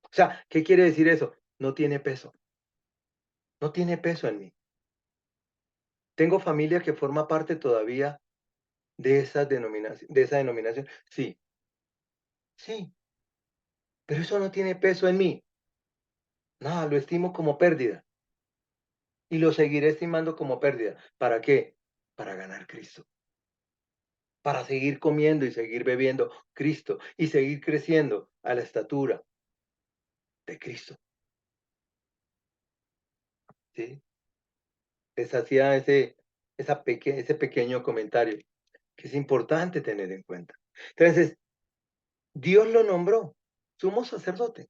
O sea, ¿qué quiere decir eso? No tiene peso. No tiene peso en mí. Tengo familia que forma parte todavía de esa denominación. Sí, sí, pero eso no tiene peso en mí. Nada, lo estimo como pérdida. Y lo seguiré estimando como pérdida. ¿Para qué? Para ganar Cristo. Para seguir comiendo y seguir bebiendo Cristo y seguir creciendo a la estatura de Cristo. ¿Sí? Les hacía ese pequeño comentario que es importante tener en cuenta. Entonces, Dios lo nombró sumo sacerdote.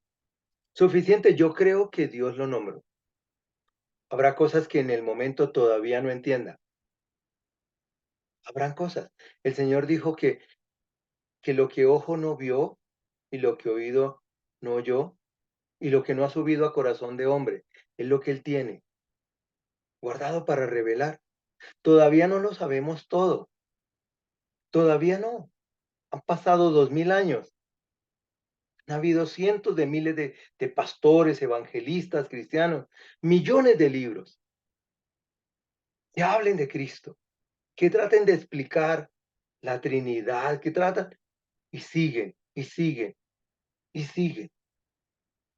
Suficiente, yo creo que Dios lo nombró. Habrá cosas que en el momento todavía no entienda. Habrán cosas. El Señor dijo que lo que ojo no vio y lo que oído no oyó y lo que no ha subido a corazón de hombre es lo que Él tiene guardado para revelar. Todavía no lo sabemos todo. Todavía no. Han pasado 2000 años. Ha habido cientos de miles de pastores, evangelistas, cristianos, millones de libros que hablen de Cristo, que traten de explicar la Trinidad, que tratan y siguen, y siguen, y siguen,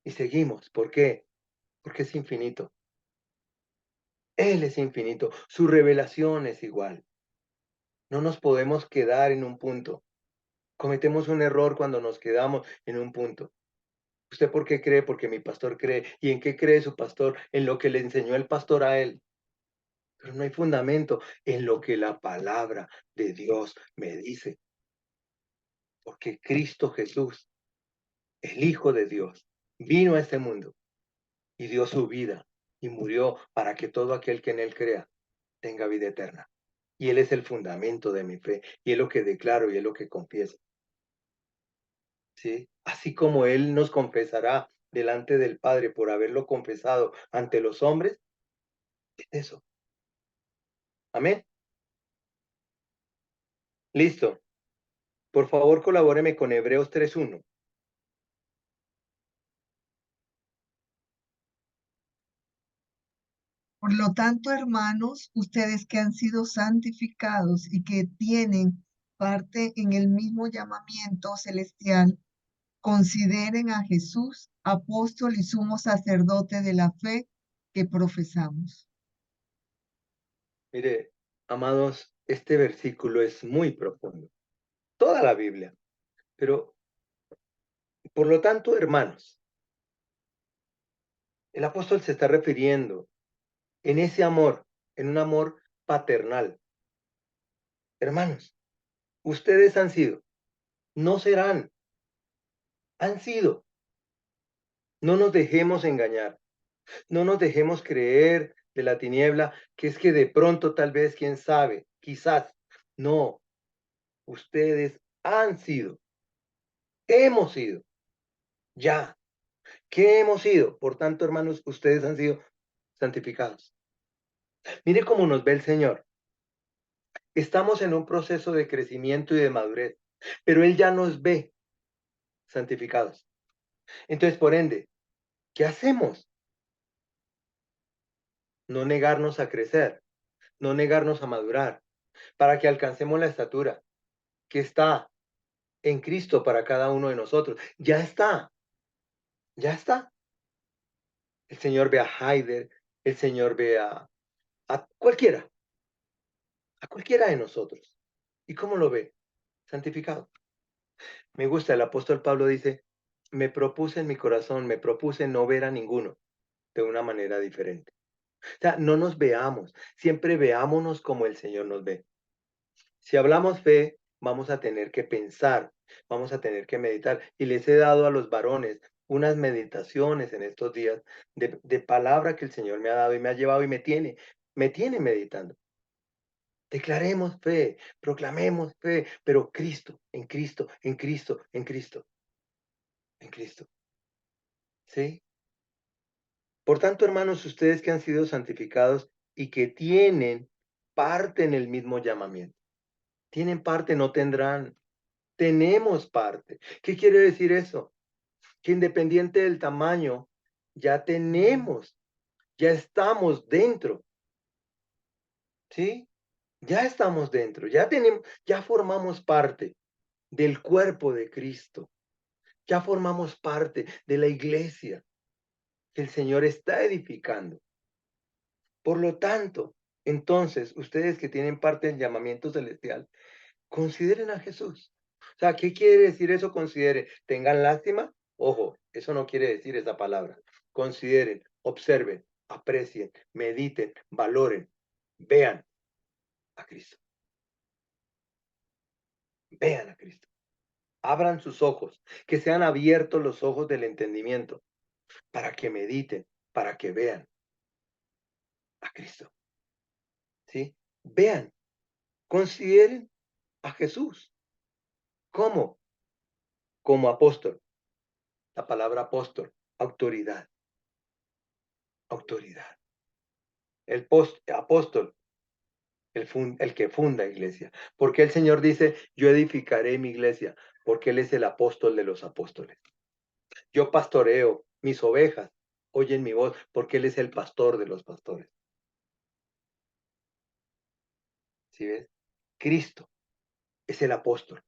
y seguimos. ¿Por qué? Porque es infinito. Él es infinito. Su revelación es igual. No nos podemos quedar en un punto. Cometemos un error cuando nos quedamos en un punto. ¿Usted por qué cree? Porque mi pastor cree. ¿Y en qué cree su pastor? En lo que le enseñó el pastor a él. Pero no hay fundamento en lo que la palabra de Dios me dice. Porque Cristo Jesús, el Hijo de Dios, vino a este mundo y dio su vida y murió para que todo aquel que en él crea tenga vida eterna. Y Él es el fundamento de mi fe y es lo que declaro y es lo que confieso. ¿Sí? Así como Él nos confesará delante del Padre por haberlo confesado ante los hombres, es eso. Amén. Listo. Por favor, colabóreme con Hebreos 3:1. Por lo tanto, hermanos, ustedes que han sido santificados y que tienen parte en el mismo llamamiento celestial, consideren a Jesús apóstol y sumo sacerdote de la fe que profesamos. Mire, amados, este versículo es muy profundo. Toda la Biblia. Pero, por lo tanto, hermanos, el apóstol se está refiriendo en ese amor, en un amor paternal. Hermanos, ustedes han sido, no serán, han sido. No nos dejemos engañar, no nos dejemos creer de la tiniebla que es que de pronto tal vez, quién sabe, quizás. No, ustedes han sido, hemos sido, ya. ¿Qué hemos sido? Por tanto, hermanos, ustedes han sido santificados. Mire cómo nos ve el Señor. Estamos en un proceso de crecimiento y de madurez, pero Él ya nos ve santificados. Entonces, por ende, ¿Qué hacemos? No negarnos a crecer, no negarnos a madurar, para que alcancemos la estatura que está en Cristo para cada uno de nosotros. Ya está, ya está. El Señor ve a Haider, el Señor ve a cualquiera de nosotros. ¿Y cómo lo ve? Santificado. Me gusta, el apóstol Pablo dice, me propuse en mi corazón, me propuse no ver a ninguno de una manera diferente. O sea, no nos veamos, siempre veámonos como el Señor nos ve. Si hablamos fe, vamos a tener que pensar, vamos a tener que meditar. Y les he dado a los varones unas meditaciones en estos días de palabra que el Señor me ha dado y me ha llevado y me tiene meditando. Declaremos fe, proclamemos fe, pero Cristo, en Cristo, en Cristo, en Cristo, en Cristo. ¿Sí? Por tanto, hermanos, ustedes que han sido santificados y que tienen parte en el mismo llamamiento. Tienen parte, no tendrán. Tenemos parte. ¿Qué quiere decir eso? Que independiente del tamaño, ya tenemos, ya estamos dentro. ¿Sí? Ya estamos dentro, ya tenemos, ya formamos parte del cuerpo de Cristo. Ya formamos parte de la iglesia que el Señor está edificando. Por lo tanto, entonces, ustedes que tienen parte del llamamiento celestial, consideren a Jesús. O sea, ¿qué quiere decir eso? Considere, tengan lástima. Ojo, eso no quiere decir esa palabra. Consideren, observen, aprecien, mediten, valoren, vean a Cristo. Vean a Cristo. Abran sus ojos, que sean abiertos los ojos del entendimiento, para que mediten, para que vean a Cristo. ¿Sí? Vean, consideren a Jesús. ¿Cómo? Como apóstol. La palabra apóstol, autoridad. Autoridad. El apóstol, el que funda iglesia. Porque el Señor dice, yo edificaré mi iglesia, porque Él es el apóstol de los apóstoles. Yo pastoreo mis ovejas, oyen mi voz, porque Él es el pastor de los pastores. ¿Sí ves? Cristo es el apóstol,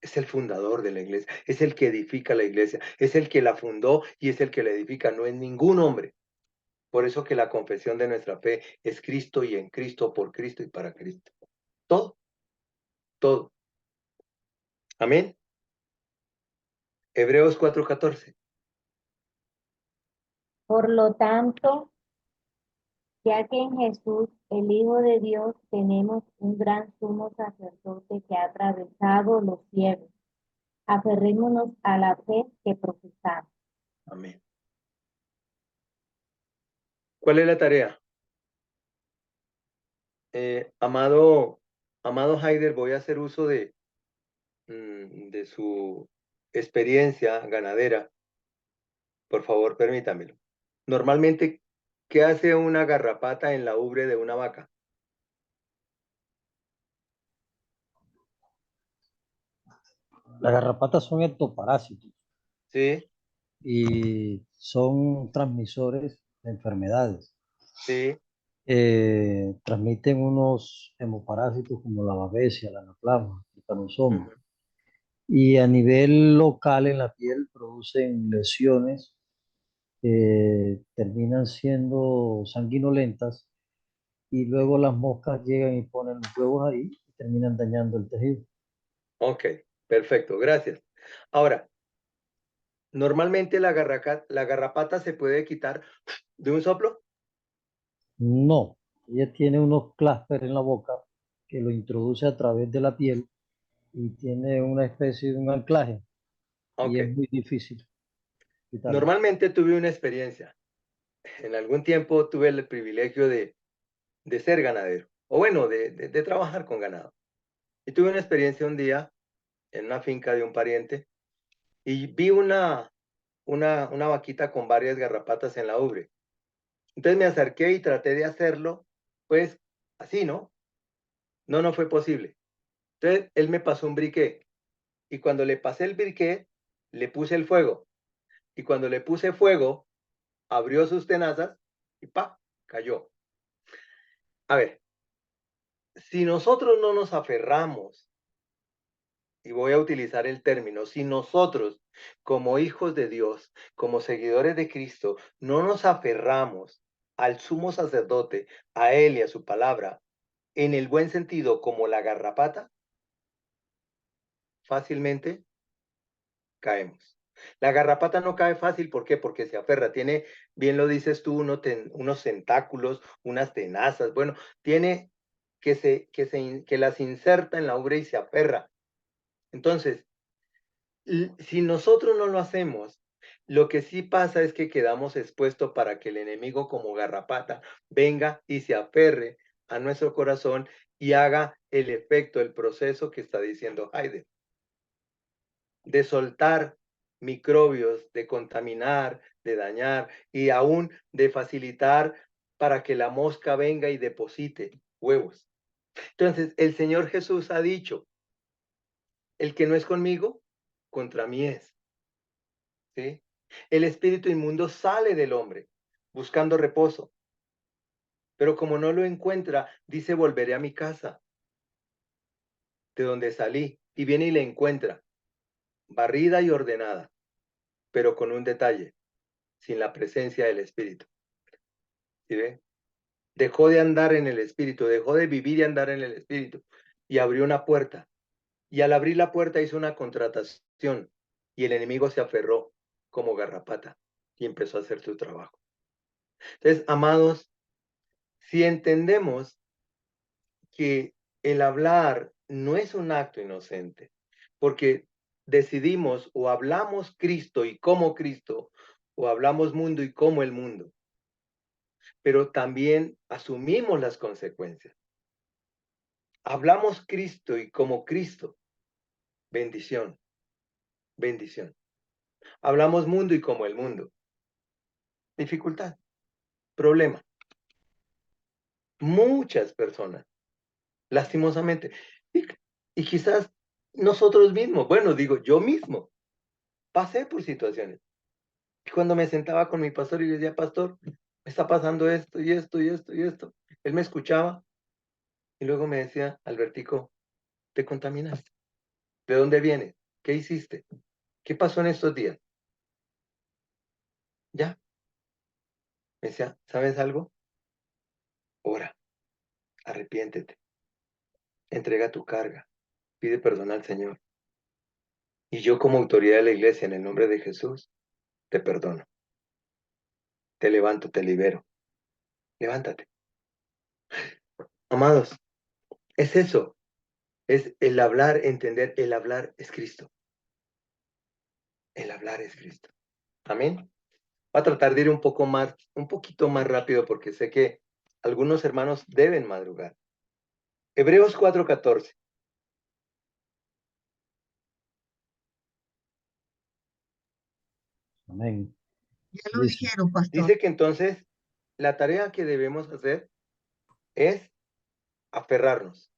es el fundador de la iglesia, es el que edifica la iglesia, es el que la fundó y es el que la edifica, no es ningún hombre. Por eso que la confesión de nuestra fe es Cristo y en Cristo, por Cristo y para Cristo. Todo, todo. Amén. Hebreos 4:14. Por lo tanto, ya que en Jesús, el Hijo de Dios, tenemos un gran sumo sacerdote que ha atravesado los cielos, aferrémonos a la fe que profesamos. Amén. ¿Cuál es la tarea? Amado Haider, voy a hacer uso de su experiencia ganadera. Por favor, permítamelo. Normalmente, ¿qué hace una garrapata en la ubre de una vaca? Las garrapatas son ectoparásitos Sí, y son transmisores de enfermedades. sí. Transmiten unos hemoparásitos como la babesia, la anaplasma, el panosoma. Ujú. Y a nivel local en la piel producen lesiones que terminan siendo sanguinolentas y luego las moscas llegan y ponen los huevos ahí y terminan dañando el tejido. Ok, perfecto, gracias. Ahora, normalmente la garrapata se puede quitar de un soplo. No, ella tiene unos clústeres en la boca que lo introduce a través de la piel y tiene una especie de un anclaje y Ok, es muy difícil quitarlo. normalmente tuve una experiencia. En algún tiempo tuve el privilegio de ser ganadero, o bueno, de trabajar con ganado. Y tuve una experiencia un día en una finca de un pariente y vi una vaquita con varias garrapatas en la ubre. Entonces me acerqué y traté de hacerlo, pues así, ¿no? No fue posible. Entonces él me pasó un briquet y cuando le pasé el briquet, le puse el fuego. Y cuando le puse fuego, abrió sus tenazas y ¡pa! Cayó. A ver, si nosotros no nos aferramos, y voy a utilizar el término, si nosotros como hijos de Dios, como seguidores de Cristo, no nos aferramos al sumo sacerdote, a él y a su palabra, en el buen sentido como la garrapata, fácilmente caemos. La garrapata no cae fácil, ¿por qué? Porque se aferra, tiene, bien lo dices tú, unos tentáculos, unas tenazas, bueno, tiene que las inserta en la ubre y se aferra. Entonces, si nosotros no lo hacemos, lo que sí pasa es que quedamos expuestos para que el enemigo como garrapata venga y se aferre a nuestro corazón y haga el efecto, el proceso que está diciendo Heidegger, de soltar microbios, de contaminar, de dañar y aún de facilitar para que la mosca venga y deposite huevos. Entonces, el Señor Jesús ha dicho, el que no es conmigo, contra mí es. ¿Sí? El espíritu inmundo sale del hombre buscando reposo, pero como no lo encuentra, dice, volveré a mi casa, de donde salí, y viene y le encuentra, barrida y ordenada, pero con un detalle, sin la presencia del espíritu. ¿Sí ve? Dejó de andar en el espíritu, dejó de vivir y andar en el espíritu, y abrió una puerta, y al abrir la puerta hizo una contratación, y el enemigo se aferró como garrapata, y empezó a hacer su trabajo. Entonces, amados, si entendemos que el hablar no es un acto inocente, porque decidimos o hablamos Cristo y como Cristo, o hablamos mundo y como el mundo, pero también asumimos las consecuencias. Hablamos Cristo y como Cristo, bendición, bendición. Hablamos mundo y como el mundo, dificultad, problema. Muchas personas, lastimosamente, y quizás nosotros mismos, bueno, digo yo mismo, pasé por situaciones. Y cuando me sentaba con mi pastor y le decía, pastor, me está pasando esto y esto y esto y esto, él me escuchaba y luego me decía, Albertico, te contaminaste. ¿De dónde vienes? ¿Qué hiciste? ¿Qué pasó en estos días? Ya. Me decía, ¿sabes algo? Ora, arrepiéntete, entrega tu carga, pide perdón al Señor. Y yo como autoridad de la iglesia, en el nombre de Jesús, te perdono. Te levanto, te libero. Levántate. Amados, es eso. Es el hablar, entender, el hablar es Cristo. El hablar es Cristo. Amén. Voy a tratar de ir un poquito más rápido porque sé que algunos hermanos deben madrugar. Hebreos 4:14. Amén. Ya lo Dice, dijeron, pastor. Dice que entonces la tarea que debemos hacer es aferrarnos.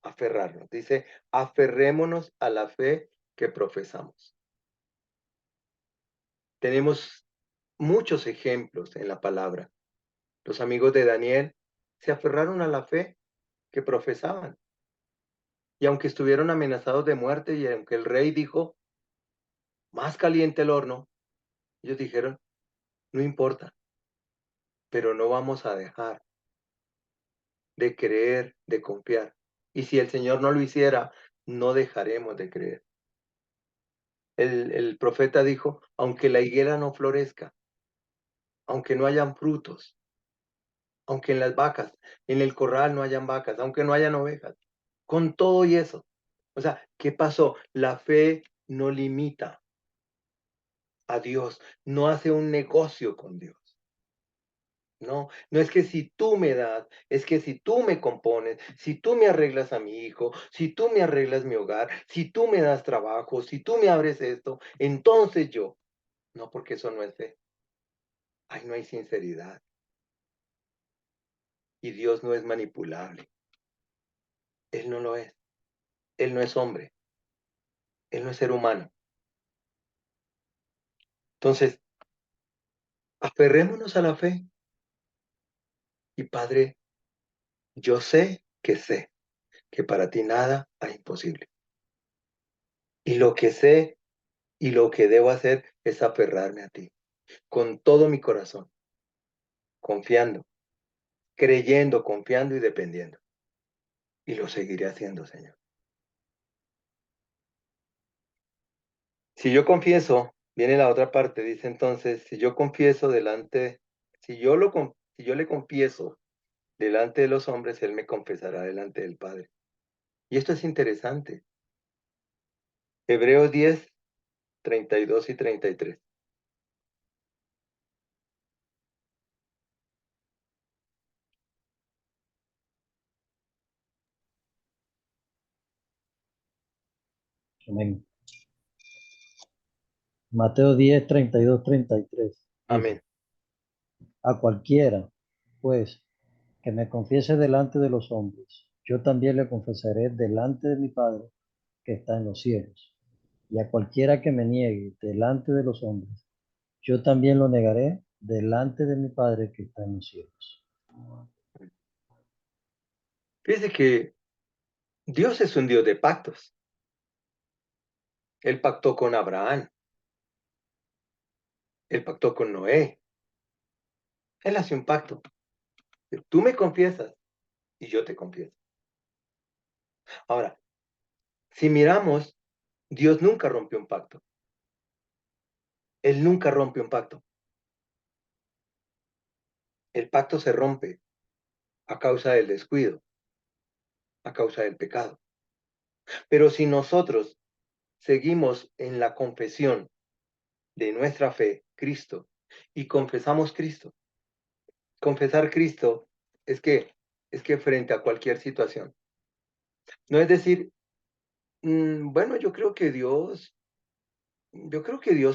Aferrarnos. Dice, aferrémonos a la fe que profesamos. Tenemos muchos ejemplos en la palabra. Los amigos de Daniel se aferraron a la fe que profesaban. Y aunque estuvieron amenazados de muerte y aunque el rey dijo, más caliente el horno, ellos dijeron, no importa, pero no vamos a dejar de creer, de confiar. Y si el Señor no lo hiciera, no dejaremos de creer. El profeta dijo, aunque la higuera no florezca, aunque no hayan frutos, aunque en las vacas, en el corral no hayan vacas, aunque no hayan ovejas, con todo y eso. O sea, ¿qué pasó? La fe no limita a Dios, no hace un negocio con Dios. No, no es que si tú me das, es que si tú me compones, si tú me arreglas a mi hijo, si tú me arreglas mi hogar, si tú me das trabajo, si tú me abres esto, entonces yo. No, porque eso no es fe. Ahí no hay sinceridad. Y Dios no es manipulable. Él no lo es. Él no es hombre. Él no es ser humano. Entonces, aferrémonos a la fe. Y Padre, yo sé que para ti nada es imposible. Y lo que sé y lo que debo hacer es aferrarme a ti con todo mi corazón, confiando, creyendo, confiando y dependiendo. Y lo seguiré haciendo, Señor. Si yo confieso, viene la otra parte, dice entonces, si yo confieso delante, si yo le confieso delante de los hombres, Él me confesará delante del Padre. Y esto es interesante. Hebreos 10, 32 y 33. Amén. Mateo 10, 32, 33. Amén. Dice, a cualquiera, pues, que me confiese delante de los hombres, yo también le confesaré delante de mi Padre que está en los cielos. Y a cualquiera que me niegue delante de los hombres, yo también lo negaré delante de mi Padre que está en los cielos. Fíjese que Dios es un Dios de pactos. Él pactó con Abraham. Él pactó con Noé. Él hace un pacto. Tú me confiesas y yo te confieso. Ahora, si miramos, Dios nunca rompió un pacto. Él nunca rompe un pacto. El pacto se rompe a causa del descuido, a causa del pecado. Pero si nosotros seguimos en la confesión de nuestra fe, Cristo, y confesamos Cristo, confesar Cristo es que frente a cualquier situación, no es decir, bueno, yo creo que Dios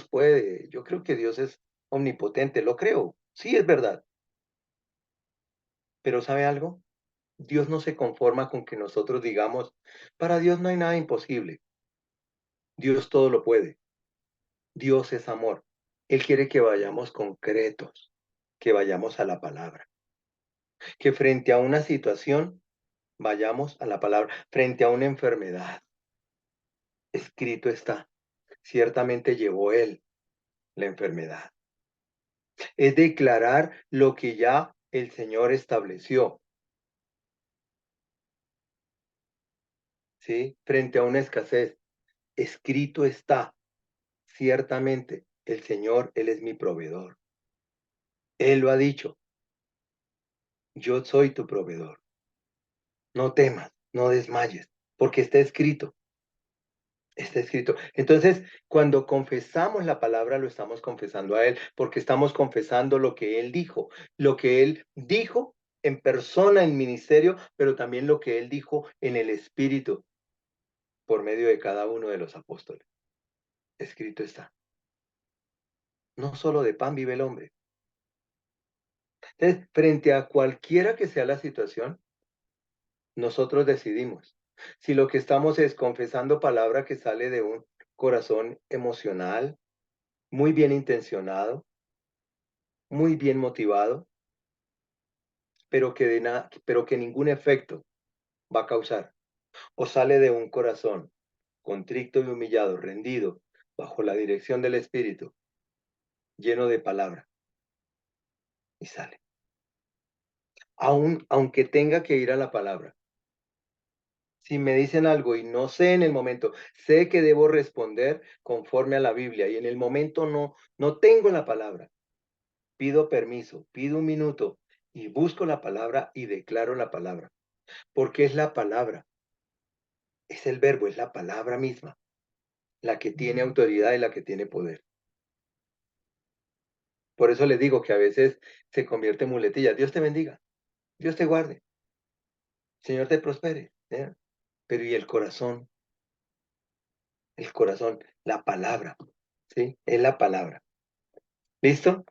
puede, yo creo que Dios es omnipotente, lo creo, sí es verdad, pero ¿sabe algo? Dios no se conforma con que nosotros digamos, para Dios no hay nada imposible, Dios todo lo puede, Dios es amor, Él quiere que vayamos concretos, que vayamos a la palabra, que frente a una situación vayamos a la palabra, frente a una enfermedad, escrito está, ciertamente llevó Él la enfermedad. Es declarar lo que ya el Señor estableció, ¿sí? Frente a una escasez, escrito está, ciertamente el Señor, Él es mi proveedor. Él lo ha dicho, yo soy tu proveedor. No temas, no desmayes, porque está escrito. Está escrito. Entonces, cuando confesamos la palabra, lo estamos confesando a Él, porque estamos confesando lo que Él dijo en persona, en ministerio, pero también lo que Él dijo en el Espíritu, por medio de cada uno de los apóstoles. Escrito está. No solo de pan vive el hombre. Entonces, frente a cualquiera que sea la situación, nosotros decidimos. Si lo que estamos es confesando palabra que sale de un corazón emocional, muy bien intencionado, muy bien motivado, pero que ningún efecto va a causar, o sale de un corazón contrito y humillado, rendido, bajo la dirección del Espíritu, lleno de palabra, y sale. Aunque tenga que ir a la palabra. Si me dicen algo y no sé en el momento, sé que debo responder conforme a la Biblia y en el momento no tengo la palabra. Pido permiso, pido un minuto y busco la palabra y declaro la palabra, porque es la palabra, es el verbo, es la palabra misma, la que tiene autoridad y la que tiene poder. Por eso les digo que a veces se convierte en muletilla. Dios te bendiga, Dios te guarde, Señor te prospere. ¿Eh? Pero ¿y el corazón? El corazón, la palabra, ¿sí? Es la palabra. ¿Listo?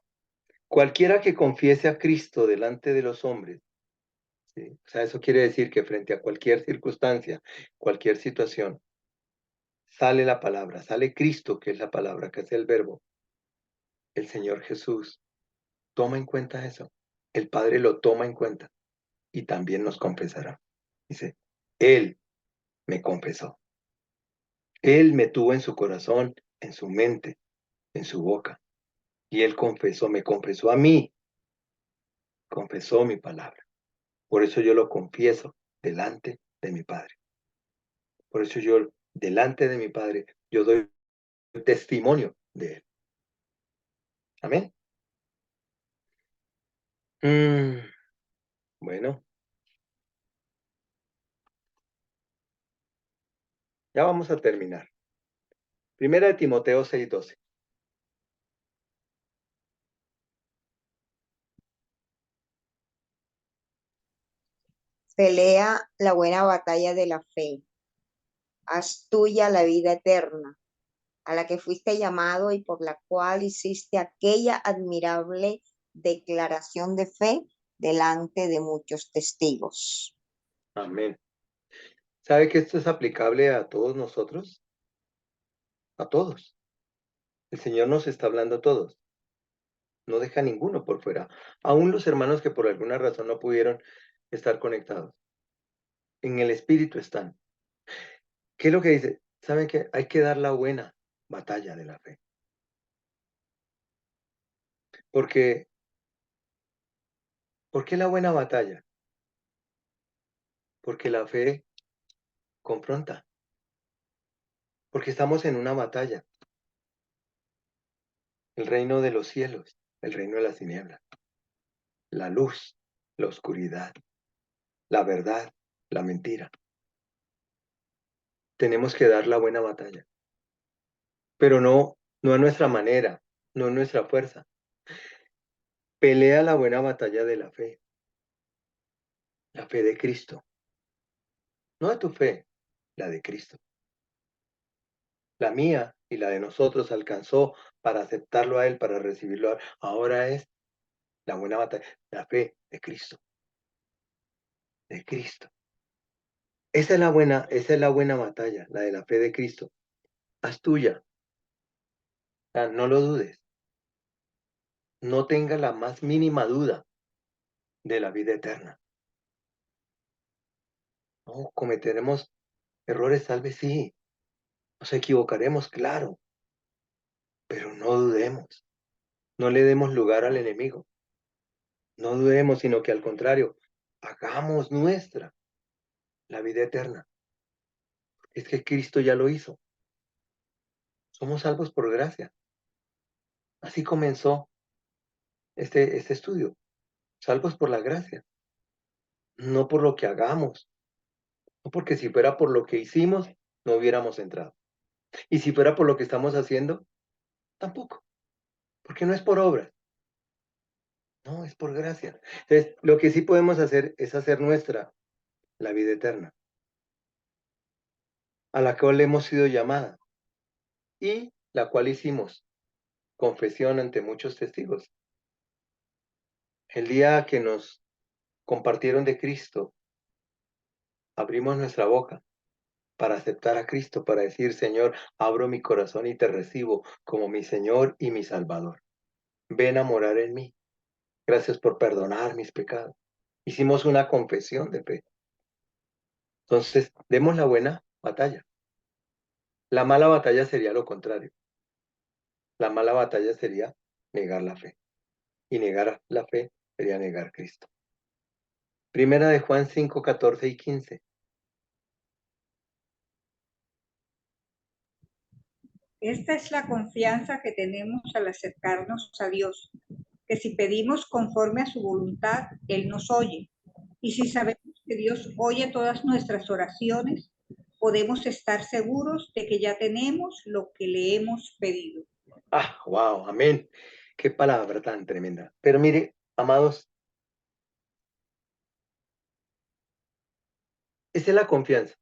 Cualquiera que confiese a Cristo delante de los hombres, ¿sí? O sea, eso quiere decir que frente a cualquier circunstancia, cualquier situación, sale la palabra, sale Cristo, que es la palabra, que es el verbo. el Señor Jesús toma en cuenta eso. El Padre lo toma en cuenta y también nos confesará. Dice, Él me confesó. Él me tuvo en su corazón, en su mente, en su boca. Y Él confesó, me confesó a mí, confesó mi palabra. Por eso yo lo confieso delante de mi Padre. Por eso yo, delante de mi Padre, yo doy testimonio de Él. Amén. Bueno, ya vamos a terminar. Primera de Timoteo 6:12. Pelea la buena batalla de la fe. Haz tuya la vida eterna, a la que fuiste llamado y por la cual hiciste aquella admirable declaración de fe delante de muchos testigos. Amén. ¿Sabe que esto es aplicable a todos nosotros? A todos. El Señor nos está hablando a todos. No deja ninguno por fuera. Aún los hermanos que por alguna razón no pudieron estar conectados. En el Espíritu están. ¿Qué es lo que dice? ¿Saben que hay que dar la buena batalla de la fe? Porque, ¿por qué la buena batalla? Porque la fe confronta. Porque estamos en una batalla. El reino de los cielos, el reino de las tinieblas, la luz, la oscuridad, la verdad, la mentira. Tenemos que dar la buena batalla. Pero no a nuestra manera, no a nuestra fuerza. Pelea la buena batalla de la fe de Cristo. No de tu fe, la de Cristo. La mía y la de nosotros alcanzó para aceptarlo a Él, para recibirlo a Él. Ahora es la buena batalla, la fe de Cristo. De Cristo. Esa es la buena batalla, la de la fe de Cristo. Haz tuya. O sea, no lo dudes. No tenga la más mínima duda de la vida eterna. No, cometeremos errores, tal vez sí. Nos equivocaremos, claro. Pero no dudemos. No le demos lugar al enemigo. No dudemos, sino que al contrario, hagamos nuestra la vida eterna. Es que Cristo ya lo hizo. Somos salvos por gracia. Así comenzó este estudio. Salvos por la gracia. No por lo que hagamos. No porque si fuera por lo que hicimos, no hubiéramos entrado. Y si fuera por lo que estamos haciendo, tampoco. Porque no es por obras. No, es por gracia. Entonces, lo que sí podemos hacer es hacer nuestra la vida eterna, a la cual hemos sido llamada y la cual hicimos confesión ante muchos testigos. El día que nos compartieron de Cristo, abrimos nuestra boca para aceptar a Cristo, para decir, Señor, abro mi corazón y te recibo como mi Señor y mi Salvador. Ven a morar en mí. Gracias por perdonar mis pecados. Hicimos una confesión de fe. Entonces, demos la buena batalla. La mala batalla sería lo contrario. La mala batalla sería negar la fe. Y negar la fe sería negar a Cristo. Primera de Juan 5, 14 y 15. Esta es la confianza que tenemos al acercarnos a Dios, que si pedimos conforme a su voluntad, Él nos oye. Y si sabemos que Dios oye todas nuestras oraciones, podemos estar seguros de que ya tenemos lo que le hemos pedido. Ah, wow, amén. Qué palabra tan tremenda. Pero mire, amados, esa es la confianza.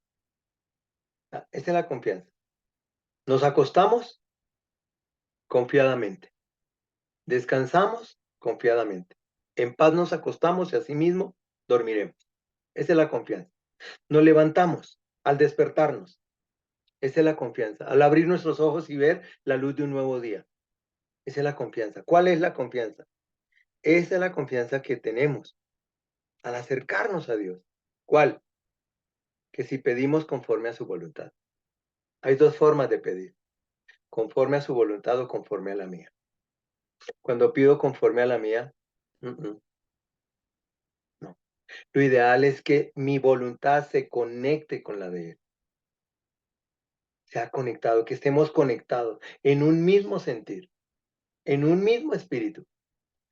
Esa es la confianza. Nos acostamos confiadamente. Descansamos confiadamente. En paz nos acostamos y asimismo dormiremos. Esa es la confianza. Nos levantamos al despertarnos. Esa es la confianza. Al abrir nuestros ojos y ver la luz de un nuevo día. Esa es la confianza. ¿Cuál es la confianza? Esa es la confianza que tenemos al acercarnos a Dios. ¿Cuál? Que si pedimos conforme a su voluntad. Hay dos formas de pedir, conforme a su voluntad o conforme a la mía. Cuando pido conforme a la mía, no. Lo ideal es que mi voluntad se conecte con la de Él. Se ha conectado, que estemos conectados en un mismo sentir, en un mismo espíritu.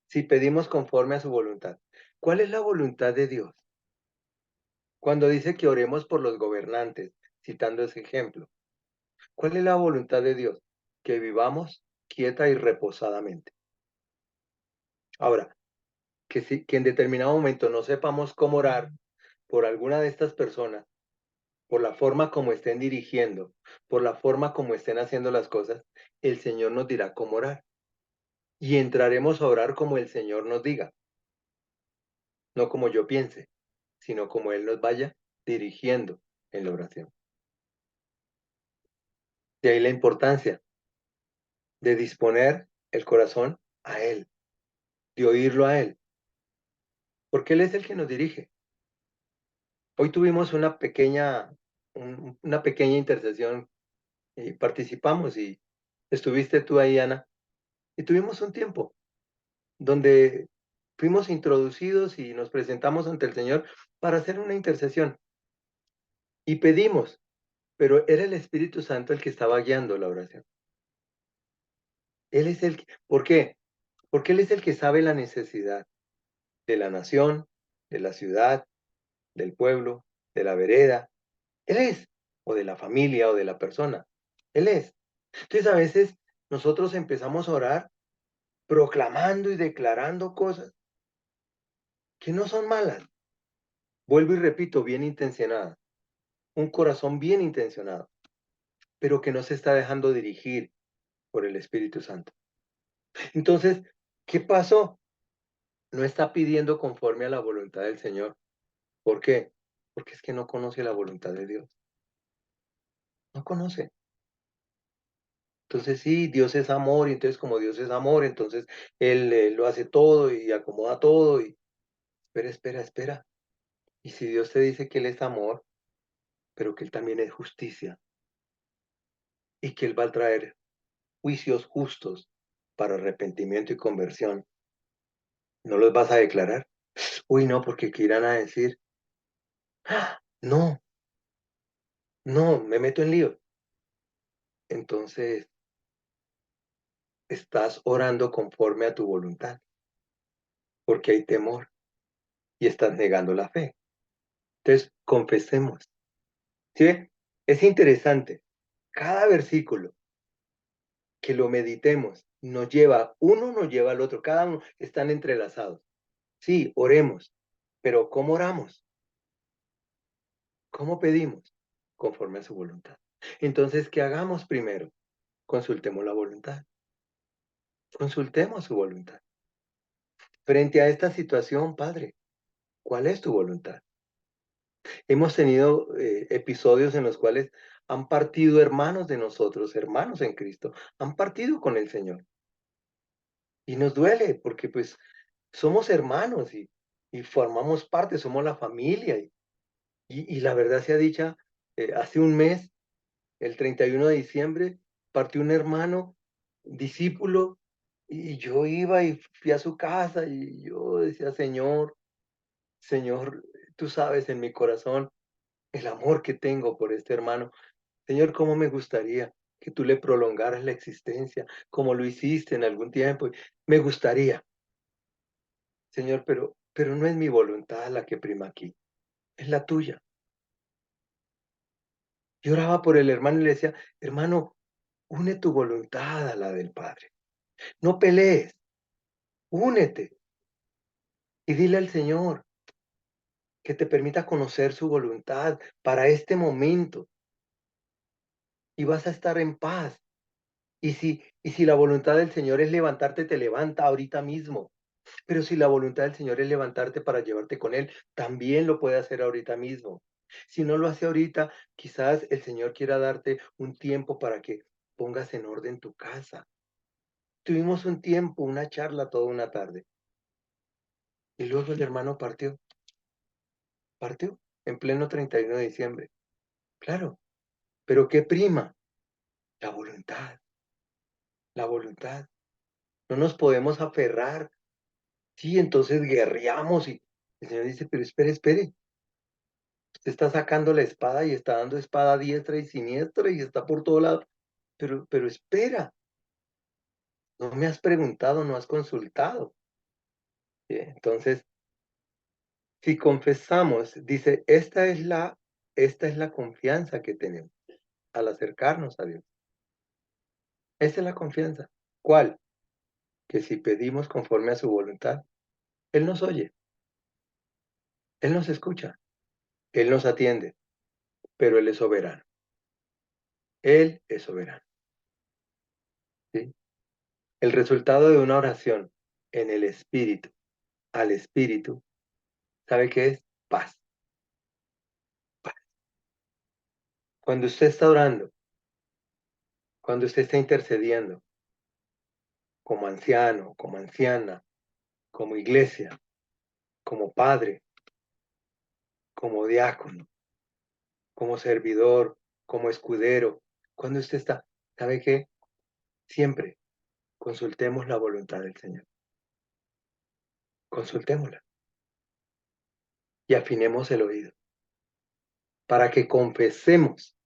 Si pedimos conforme a su voluntad. ¿Cuál es la voluntad de Dios? Cuando dice que oremos por los gobernantes, citando ese ejemplo. ¿Cuál es la voluntad de Dios? Que vivamos quieta y reposadamente. Ahora, que en determinado momento no sepamos cómo orar por alguna de estas personas, por la forma como estén dirigiendo, por la forma como estén haciendo las cosas, el Señor nos dirá cómo orar. Y entraremos a orar como el Señor nos diga, no como yo piense, sino como Él nos vaya dirigiendo en la oración. De ahí la importancia de disponer el corazón a Él, de oírlo a Él, porque Él es el que nos dirige. Hoy tuvimos una pequeña intercesión y participamos y estuviste tú ahí, Ana, y tuvimos un tiempo donde fuimos introducidos y nos presentamos ante el Señor para hacer una intercesión y pedimos, pero era el Espíritu Santo el que estaba guiando la oración. Él es ¿por qué? Porque Él es el que sabe la necesidad de la nación, de la ciudad, del pueblo, de la vereda. Él es, o de la familia, o de la persona. Él es. Entonces a veces nosotros empezamos a orar proclamando y declarando cosas que no son malas. Vuelvo y repito, bien intencionadas. Un corazón bien intencionado, pero que no se está dejando dirigir por el Espíritu Santo. Entonces, ¿qué pasó? No está pidiendo conforme a la voluntad del Señor. ¿Por qué? Porque es que no conoce la voluntad de Dios. No conoce. Entonces sí, Dios es amor, y entonces como Dios es amor, entonces Él lo hace todo y acomoda todo. Y espera. Y si Dios te dice que Él es amor, pero que Él también es justicia, y que Él va a traer juicios justos para arrepentimiento y conversión, ¿no los vas a declarar? Uy, no, porque ¿qué irán a decir? ¡Ah! No, me meto en lío. Entonces, estás orando conforme a tu voluntad, porque hay temor y estás negando la fe. Entonces, confesemos. ¿Sí ve? Es interesante. Cada versículo que lo meditemos uno nos lleva al otro, cada uno están entrelazados. Sí, oremos, pero ¿cómo oramos? ¿Cómo pedimos? Conforme a su voluntad. Entonces, ¿qué hagamos primero? Consultemos la voluntad. Consultemos su voluntad. Frente a esta situación, Padre, ¿cuál es tu voluntad? Hemos tenido episodios en los cuales han partido hermanos de nosotros, hermanos en Cristo, han partido con el Señor. Y nos duele porque pues somos hermanos y formamos parte, somos la familia. Y la verdad sea dicha, hace un mes, el 31 de diciembre, partió un hermano, discípulo, y yo iba y fui a su casa y yo decía, Señor, tú sabes en mi corazón el amor que tengo por este hermano. Señor, cómo me gustaría que tú le prolongaras la existencia, como lo hiciste en algún tiempo. Me gustaría, Señor, pero no es mi voluntad la que prima aquí, es la tuya. Yo oraba por el hermano y le decía, hermano, une tu voluntad a la del Padre. No pelees, únete y dile al Señor que te permita conocer su voluntad para este momento y vas a estar en paz. Y si la voluntad del Señor es levantarte, te levanta ahorita mismo. Pero si la voluntad del Señor es levantarte para llevarte con Él, también lo puede hacer ahorita mismo. Si no lo hace ahorita, quizás el Señor quiera darte un tiempo para que pongas en orden tu casa, tuvimos un tiempo, una charla toda una tarde. Y luego el hermano partió en pleno 31 de diciembre. Claro, pero ¿qué prima? La voluntad, la voluntad. No nos podemos aferrar. Sí, entonces guerreamos y el Señor dice, pero espere. Usted está sacando la espada y está dando espada diestra y siniestra y está por todo lado. Pero espera, no me has preguntado, no has consultado. ¿Sí? Entonces, si confesamos, dice, esta es la confianza que tenemos al acercarnos a Dios. Esa es la confianza. ¿Cuál? Que si pedimos conforme a su voluntad, Él nos oye, Él nos escucha, Él nos atiende, pero Él es soberano. Él es soberano. ¿Sí? El resultado de una oración en el Espíritu, al Espíritu, ¿sabe qué es? Paz. Paz. Cuando usted está orando, cuando usted está intercediendo, como anciano, como anciana, como iglesia, como padre, como diácono, como servidor, como escudero, cuando usted está, ¿sabe qué? Siempre consultemos la voluntad del Señor. Consultémosla y afinemos el oído para que confesemos,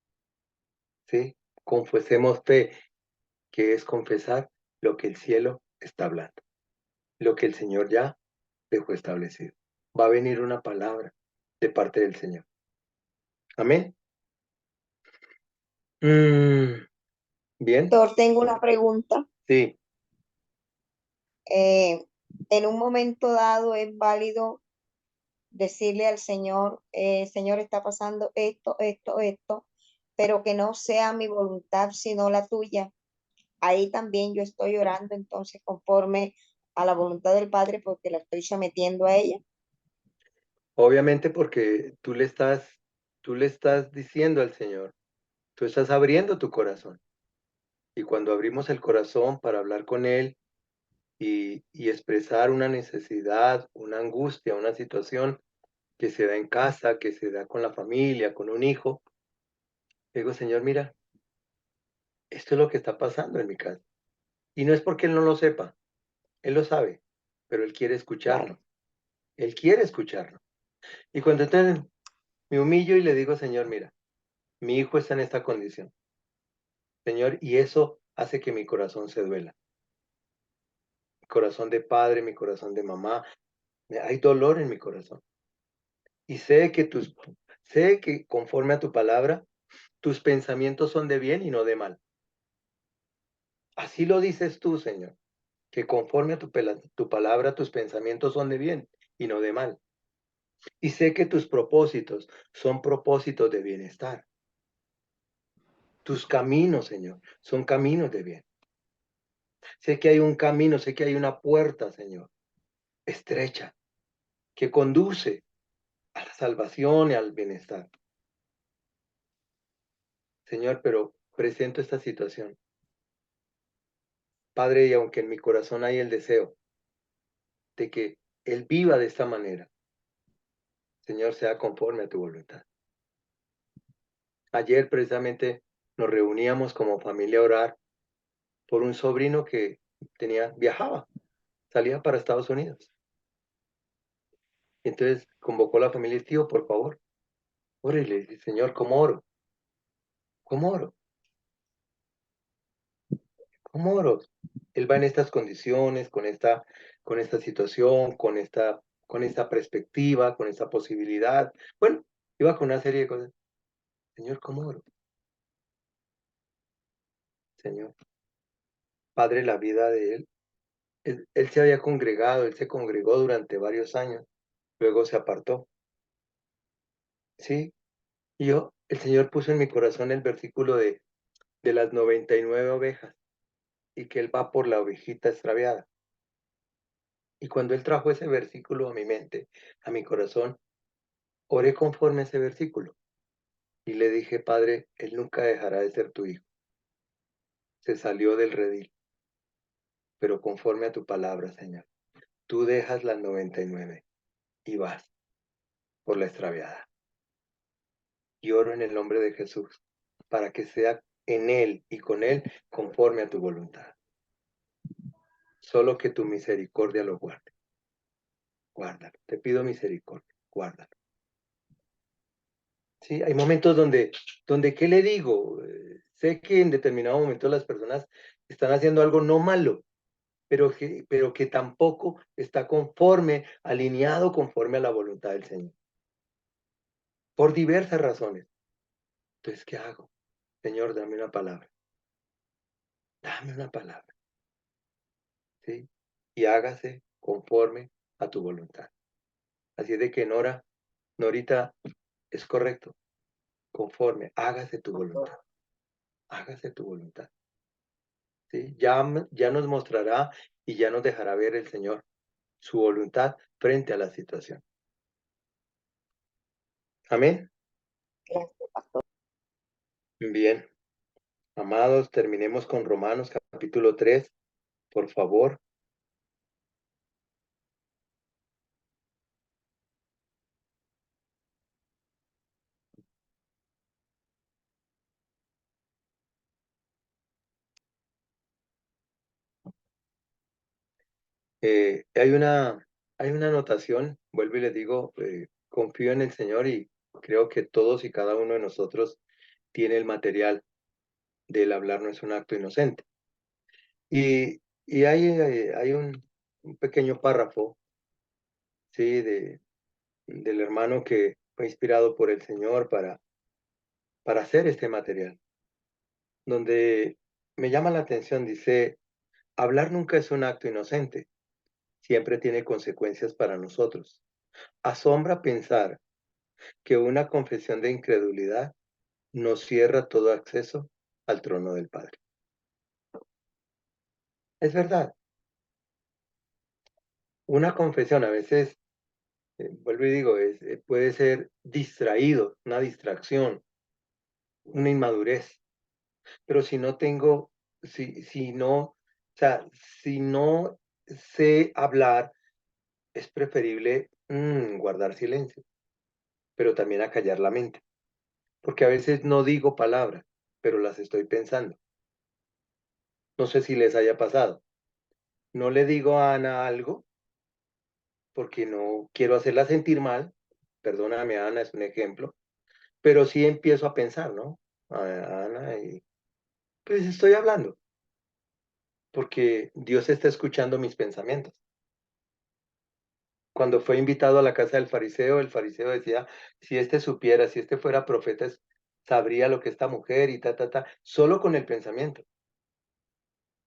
¿sí? Confesemos fe, que es confesar lo que el cielo está hablando, lo que el Señor ya dejó establecido. Va a venir una palabra de parte del Señor. Amén. Bien, Doctor, tengo una pregunta. sí. En un momento dado es válido decirle al Señor, Señor, está pasando esto, pero que no sea mi voluntad, sino la tuya. Ahí también yo estoy orando entonces conforme a la voluntad del Padre porque la estoy sometiendo a ella. Obviamente porque tú le estás diciendo al Señor, tú estás abriendo tu corazón. Y cuando abrimos el corazón para hablar con Él y expresar una necesidad, una angustia, una situación que se da en casa, que se da con la familia, con un hijo, digo, Señor, mira, esto es lo que está pasando en mi casa. Y no es porque Él no lo sepa, Él lo sabe, pero Él quiere escucharlo. Él quiere escucharlo. Y cuando entonces me humillo y le digo, Señor, mira, mi hijo está en esta condición, Señor, y eso hace que mi corazón se duela. Mi corazón de padre, mi corazón de mamá, hay dolor en mi corazón. Y sé que conforme a tu palabra, tus pensamientos son de bien y no de mal. Así lo dices tú, Señor, que conforme a tu palabra, tus pensamientos son de bien y no de mal. Y sé que tus propósitos son propósitos de bienestar. Tus caminos, Señor, son caminos de bien. Sé que hay un camino, sé que hay una puerta, Señor, estrecha, que conduce a la salvación y al bienestar. Señor, pero presento esta situación. Padre, y aunque en mi corazón hay el deseo de que Él viva de esta manera, Señor, sea conforme a tu voluntad. Ayer precisamente nos reuníamos como familia a orar por un sobrino que viajaba, salía para Estados Unidos. Y entonces convocó a la familia, tío, por favor, ore, y le dice, Señor, ¿cómo oro? ¿Cómo oro? ¿Cómo oro? Él va en estas condiciones, con esta situación, con esta perspectiva, con esta posibilidad. Bueno, iba con una serie de cosas. Señor, ¿cómo oro? Señor, Padre, la vida de él se había congregado, él se congregó durante varios años, luego se apartó. Sí, y el Señor puso en mi corazón el versículo de las 99 ovejas y que él va por la ovejita extraviada. Y cuando él trajo ese versículo a mi mente, a mi corazón, oré conforme a ese versículo y le dije, Padre, él nunca dejará de ser tu hijo. Se salió del redil. pero conforme a tu palabra, Señor. Tú dejas las 99 y vas por la extraviada. Y oro en el nombre de Jesús para que sea en Él y con Él conforme a tu voluntad. Solo que tu misericordia lo guarde. Guárdalo. Te pido misericordia. Guárdalo. Sí, hay momentos donde ¿qué le digo? Sé que en determinado momento las personas están haciendo algo no malo, pero que tampoco está conforme, alineado conforme a la voluntad del Señor. Por diversas razones. Entonces, ¿qué hago? Señor, dame una palabra. Dame una palabra. ¿Sí? Y hágase conforme a tu voluntad. Así es de que Norita, es correcto. Conforme, hágase tu voluntad. Hágase tu voluntad. ¿Sí? Ya nos mostrará y ya nos dejará ver el Señor su voluntad frente a la situación. Amén. Bien, amados, terminemos con Romanos capítulo 3, por favor. Hay una anotación, vuelvo y les digo, confío en el Señor y creo que todos y cada uno de nosotros tiene el material del hablar no es un acto inocente. Y hay un pequeño párrafo, ¿sí? Del hermano que fue inspirado por el Señor para hacer este material, donde me llama la atención, dice, hablar nunca es un acto inocente, siempre tiene consecuencias para nosotros. Asombra pensar que una confesión de incredulidad nos cierra todo acceso al trono del Padre. Es verdad, una confesión a veces, vuelvo y digo, puede ser distraído, una distracción, una inmadurez, pero si no tengo, si no, o sea, si no sé hablar, es preferible guardar silencio, pero también acallar la mente, porque a veces no digo palabras, pero las estoy pensando. No sé si les haya pasado. No le digo a Ana algo porque no quiero hacerla sentir mal. Perdóname, Ana, es un ejemplo. Pero sí empiezo a pensar, ¿no? A Ana, y pues estoy hablando, porque Dios está escuchando mis pensamientos. Cuando fue invitado a la casa del fariseo, el fariseo decía, si este supiera, si este fuera profeta, sabría lo que esta mujer y solo con el pensamiento.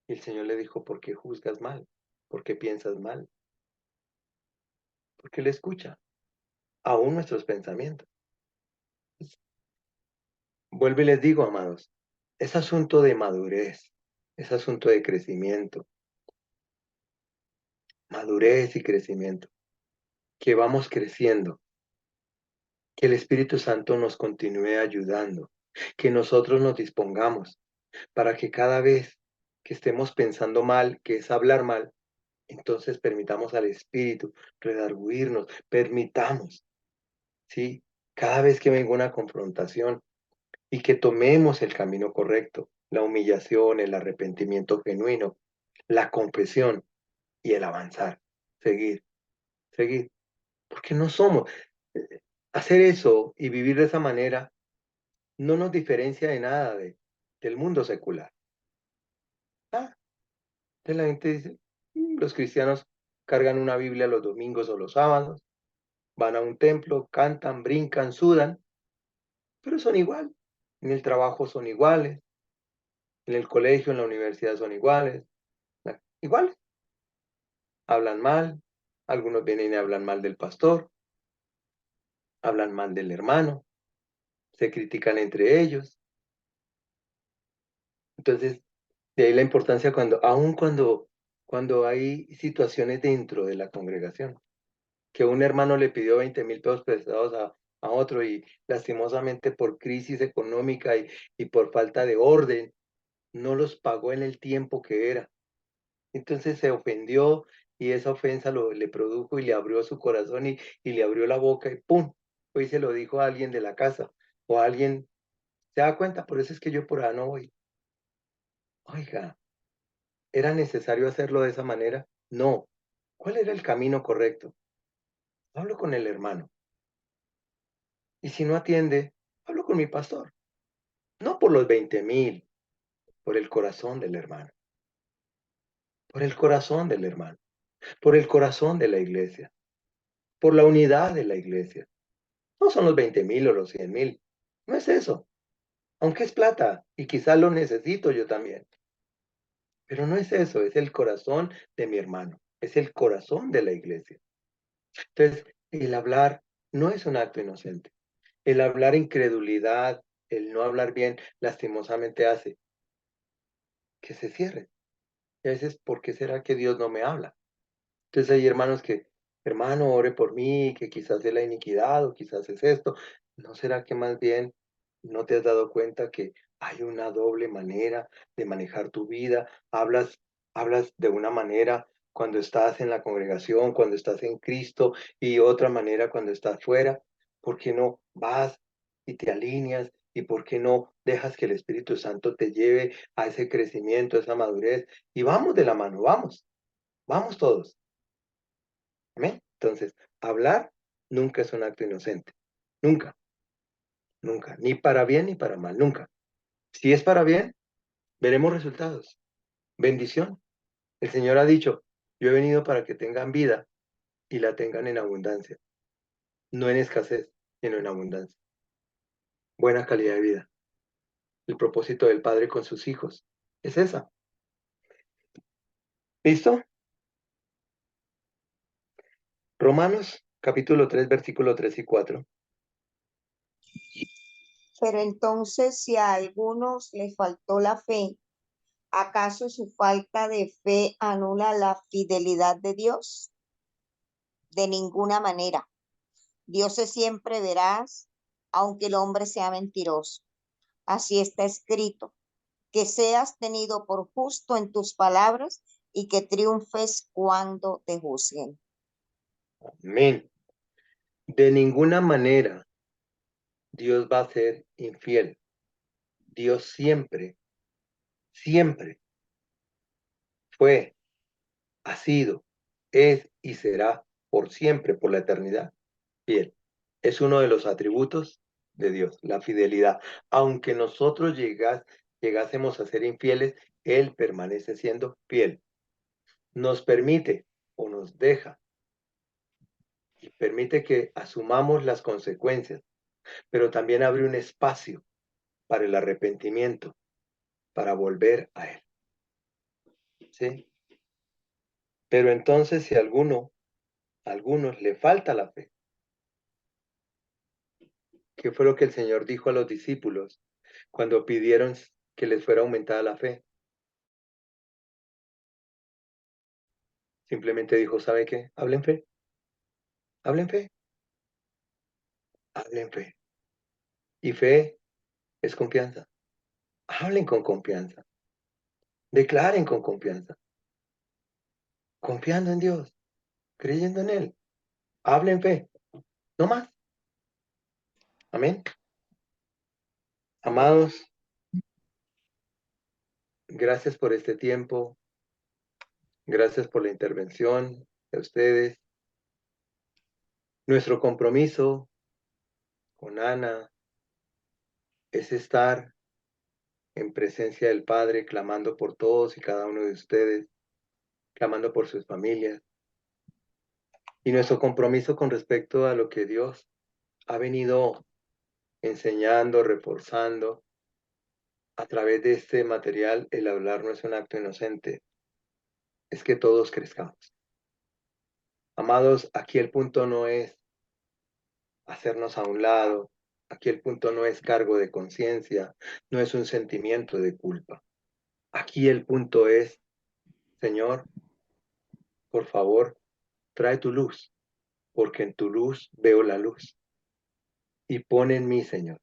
Y el Señor le dijo, ¿por qué juzgas mal? ¿Por qué piensas mal? Porque Él escucha aún nuestros pensamientos. Vuelvo y les digo, amados, es asunto de madurez, es asunto de crecimiento, madurez y crecimiento, que vamos creciendo, que el Espíritu Santo nos continúe ayudando, que nosotros nos dispongamos para que cada vez que estemos pensando mal, que es hablar mal, entonces permitamos al Espíritu redarguirnos, permitamos, ¿sí? Cada vez que venga una confrontación y que tomemos el camino correcto, la humillación, el arrepentimiento genuino, la confesión y el avanzar, seguir, seguir, porque no somos. Hacer eso y vivir de esa manera no nos diferencia de nada del mundo secular. Ah, la gente dice, los cristianos cargan una Biblia los domingos o los sábados, van a un templo, cantan, brincan, sudan, pero son igual. En el trabajo son iguales, en el colegio, en la universidad son iguales, iguales. Hablan mal, algunos vienen y hablan mal del pastor, hablan mal del hermano, se critican entre ellos. Entonces, de ahí la importancia aun cuando hay situaciones dentro de la congregación, que un hermano le pidió 20,000 pesos prestados a otro y lastimosamente por crisis económica y por falta de orden, no los pagó en el tiempo que era. Entonces se ofendió y esa ofensa le produjo y le abrió su corazón y le abrió la boca y ¡pum! Hoy se lo dijo a alguien de la casa o a alguien, se da cuenta, por eso es que yo por ahí no voy. Oiga, ¿era necesario hacerlo de esa manera? No. ¿Cuál era el camino correcto? Hablo con el hermano. Y si no atiende, hablo con mi pastor. No por los 20,000, por el corazón del hermano. Por el corazón del hermano. Por el corazón de la iglesia. Por la unidad de la iglesia. No son los 20,000 o los 100,000. No es eso. Aunque es plata y quizás lo necesito yo también. Pero no es eso, es el corazón de mi hermano. Es el corazón de la iglesia. Entonces, el hablar no es un acto inocente. El hablar incredulidad, el no hablar bien, lastimosamente hace que se cierre. Y a veces, ¿por qué será que Dios no me habla? Entonces hay hermanos que, hermano, ore por mí, que quizás es la iniquidad o quizás es esto. ¿No será que más bien no te has dado cuenta que hay una doble manera de manejar tu vida? Hablas de una manera cuando estás en la congregación, cuando estás en Cristo y otra manera cuando estás fuera. ¿Por qué no vas y te alineas? ¿Y por qué no dejas que el Espíritu Santo te lleve a ese crecimiento, a esa madurez? Y vamos de la mano, vamos todos. ¿Amén? Entonces, hablar nunca es un acto inocente. Nunca, nunca. Ni para bien ni para mal, nunca. Si es para bien, veremos resultados. Bendición. El Señor ha dicho, yo he venido para que tengan vida y la tengan en abundancia. No en escasez, sino en abundancia. Buena calidad de vida. El propósito del Padre con sus hijos es esa. ¿Listo? Romanos capítulo 3, versículo 3 y 4. Pero entonces, si a algunos les faltó la fe, ¿acaso su falta de fe anula la fidelidad de Dios? De ninguna manera. Dios es siempre veraz, aunque el hombre sea mentiroso. Así está escrito, que seas tenido por justo en tus palabras y que triunfes cuando te juzguen. Amén. De ninguna manera Dios va a ser infiel. Dios siempre, siempre fue, ha sido, es y será por siempre, por la eternidad, fiel. Es uno de los atributos de Dios, la fidelidad. Aunque nosotros llegásemos a ser infieles, Él permanece siendo fiel. Nos permite o nos deja y permite que asumamos las consecuencias, pero también abre un espacio para el arrepentimiento, para volver a Él. ¿Sí? Pero entonces si a algunos le falta la fe, ¿qué fue lo que el Señor dijo a los discípulos cuando pidieron que les fuera aumentada la fe? Simplemente dijo, ¿sabe qué? Hablen fe, hablen fe, hablen fe. Y fe es confianza. Hablen con confianza, declaren con confianza, confiando en Dios, creyendo en Él. Hablen fe, no más. Amén. Amados, gracias por este tiempo, gracias por la intervención de ustedes. Nuestro compromiso con Ana es estar en presencia del Padre, clamando por todos y cada uno de ustedes, clamando por sus familias. Y nuestro compromiso con respecto a lo que Dios ha venido enseñando, reforzando a través de este material, el hablar no es un acto inocente, es que todos crezcamos. Amados, aquí el punto no es hacernos a un lado, aquí el punto no es cargo de conciencia, no es un sentimiento de culpa. Aquí el punto es, Señor, por favor, trae tu luz, porque en tu luz veo la luz. Y pon en mí, Señor,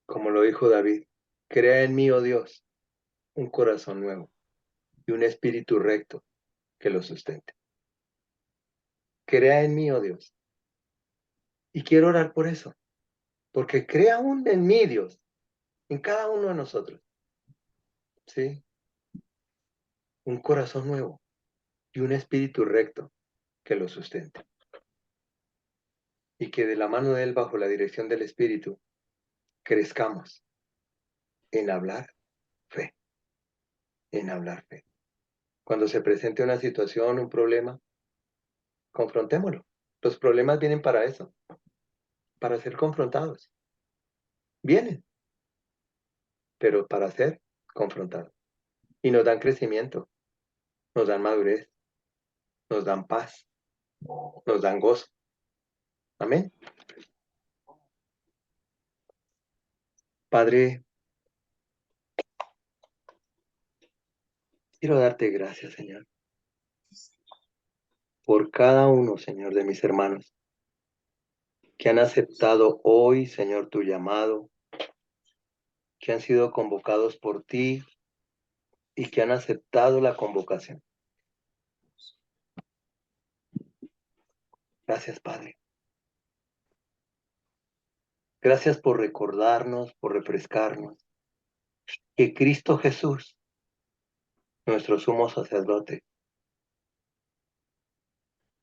como lo dijo David, crea en mí, oh Dios, un corazón nuevo y un espíritu recto que lo sustente. Crea en mí, oh Dios. Y quiero orar por eso, porque crea aún en mí, Dios, en cada uno de nosotros. ¿Sí? Un corazón nuevo y un espíritu recto que lo sustente. Y que de la mano de Él, bajo la dirección del Espíritu, crezcamos en hablar fe. En hablar fe. Cuando se presente una situación, un problema, confrontémoslo. Los problemas vienen para eso, para ser confrontados. Vienen, pero para ser confrontados. Y nos dan crecimiento, nos dan madurez, nos dan paz, nos dan gozo. Amén. Padre, quiero darte gracias, Señor, por cada uno, Señor, de mis hermanos que han aceptado hoy, Señor, tu llamado, que han sido convocados por ti y que han aceptado la convocación. Gracias, Padre. Gracias por recordarnos, por refrescarnos, que Cristo Jesús, nuestro sumo sacerdote,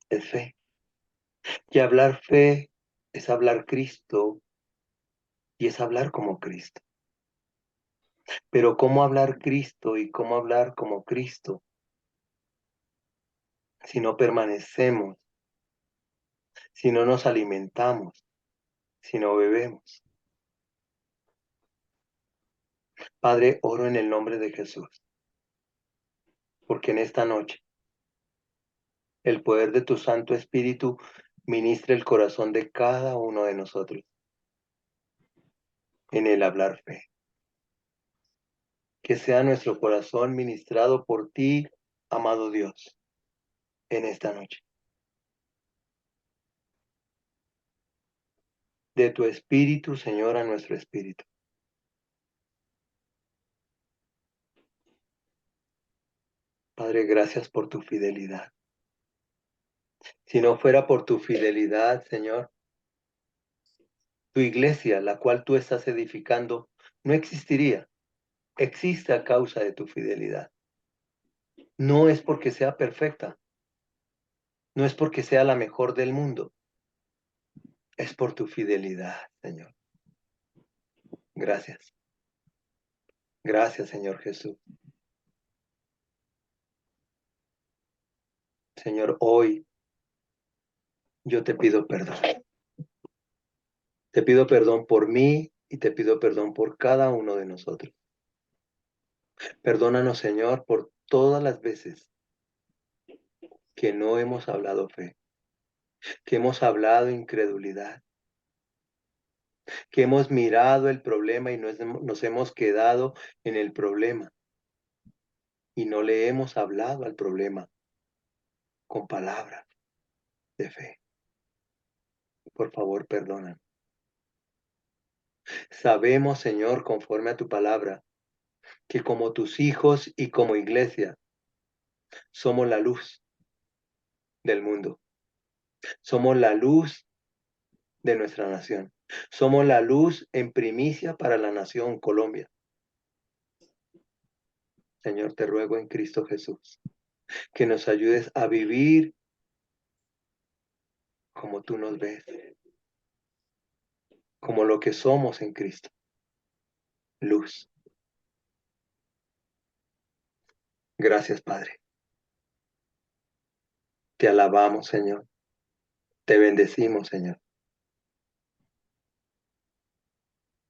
es fe. Y hablar fe es hablar Cristo y es hablar como Cristo. Pero ¿cómo hablar Cristo y cómo hablar como Cristo si no permanecemos, si no nos alimentamos, si no bebemos? Padre, oro en el nombre de Jesús, porque en esta noche el poder de tu Santo Espíritu ministre el corazón de cada uno de nosotros en el hablar fe. Que sea nuestro corazón ministrado por ti, amado Dios, en esta noche. De tu espíritu, Señor, a nuestro espíritu. Padre, gracias por tu fidelidad. Si no fuera por tu fidelidad, Señor, tu iglesia, la cual tú estás edificando, no existiría. Existe a causa de tu fidelidad. No es porque sea perfecta. No es porque sea la mejor del mundo. Es por tu fidelidad, Señor. Gracias. Gracias, Señor Jesús. Señor, hoy yo te pido perdón. Te pido perdón por mí y te pido perdón por cada uno de nosotros. Perdónanos, Señor, por todas las veces que no hemos hablado fe, que hemos hablado incredulidad, que hemos mirado el problema y nos hemos quedado en el problema y no le hemos hablado al problema con palabras de fe. Por favor, perdónanos. Sabemos, Señor, conforme a tu palabra, que como tus hijos y como iglesia, somos la luz del mundo. Somos la luz de nuestra nación. Somos la luz en primicia para la nación Colombia. Señor, te ruego en Cristo Jesús que nos ayudes a vivir como tú nos ves, como lo que somos en Cristo. Luz. Gracias, Padre. Te alabamos, Señor. Te bendecimos, Señor.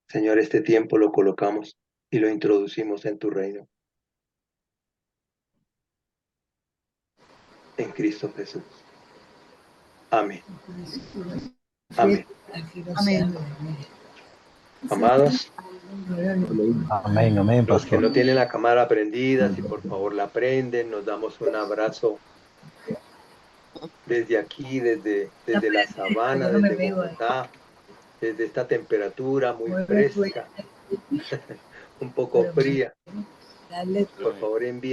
Señor, este tiempo lo colocamos y lo introducimos en tu reino. En Cristo Jesús. Amén. Amén. Amén. Amados, Amén, amén, los que pastor. no tienen la cámara prendida, si por favor la prenden, nos damos un abrazo desde aquí, desde la sabana, desde Bogotá, desde esta temperatura muy fresca, un poco fría. Por favor, envíen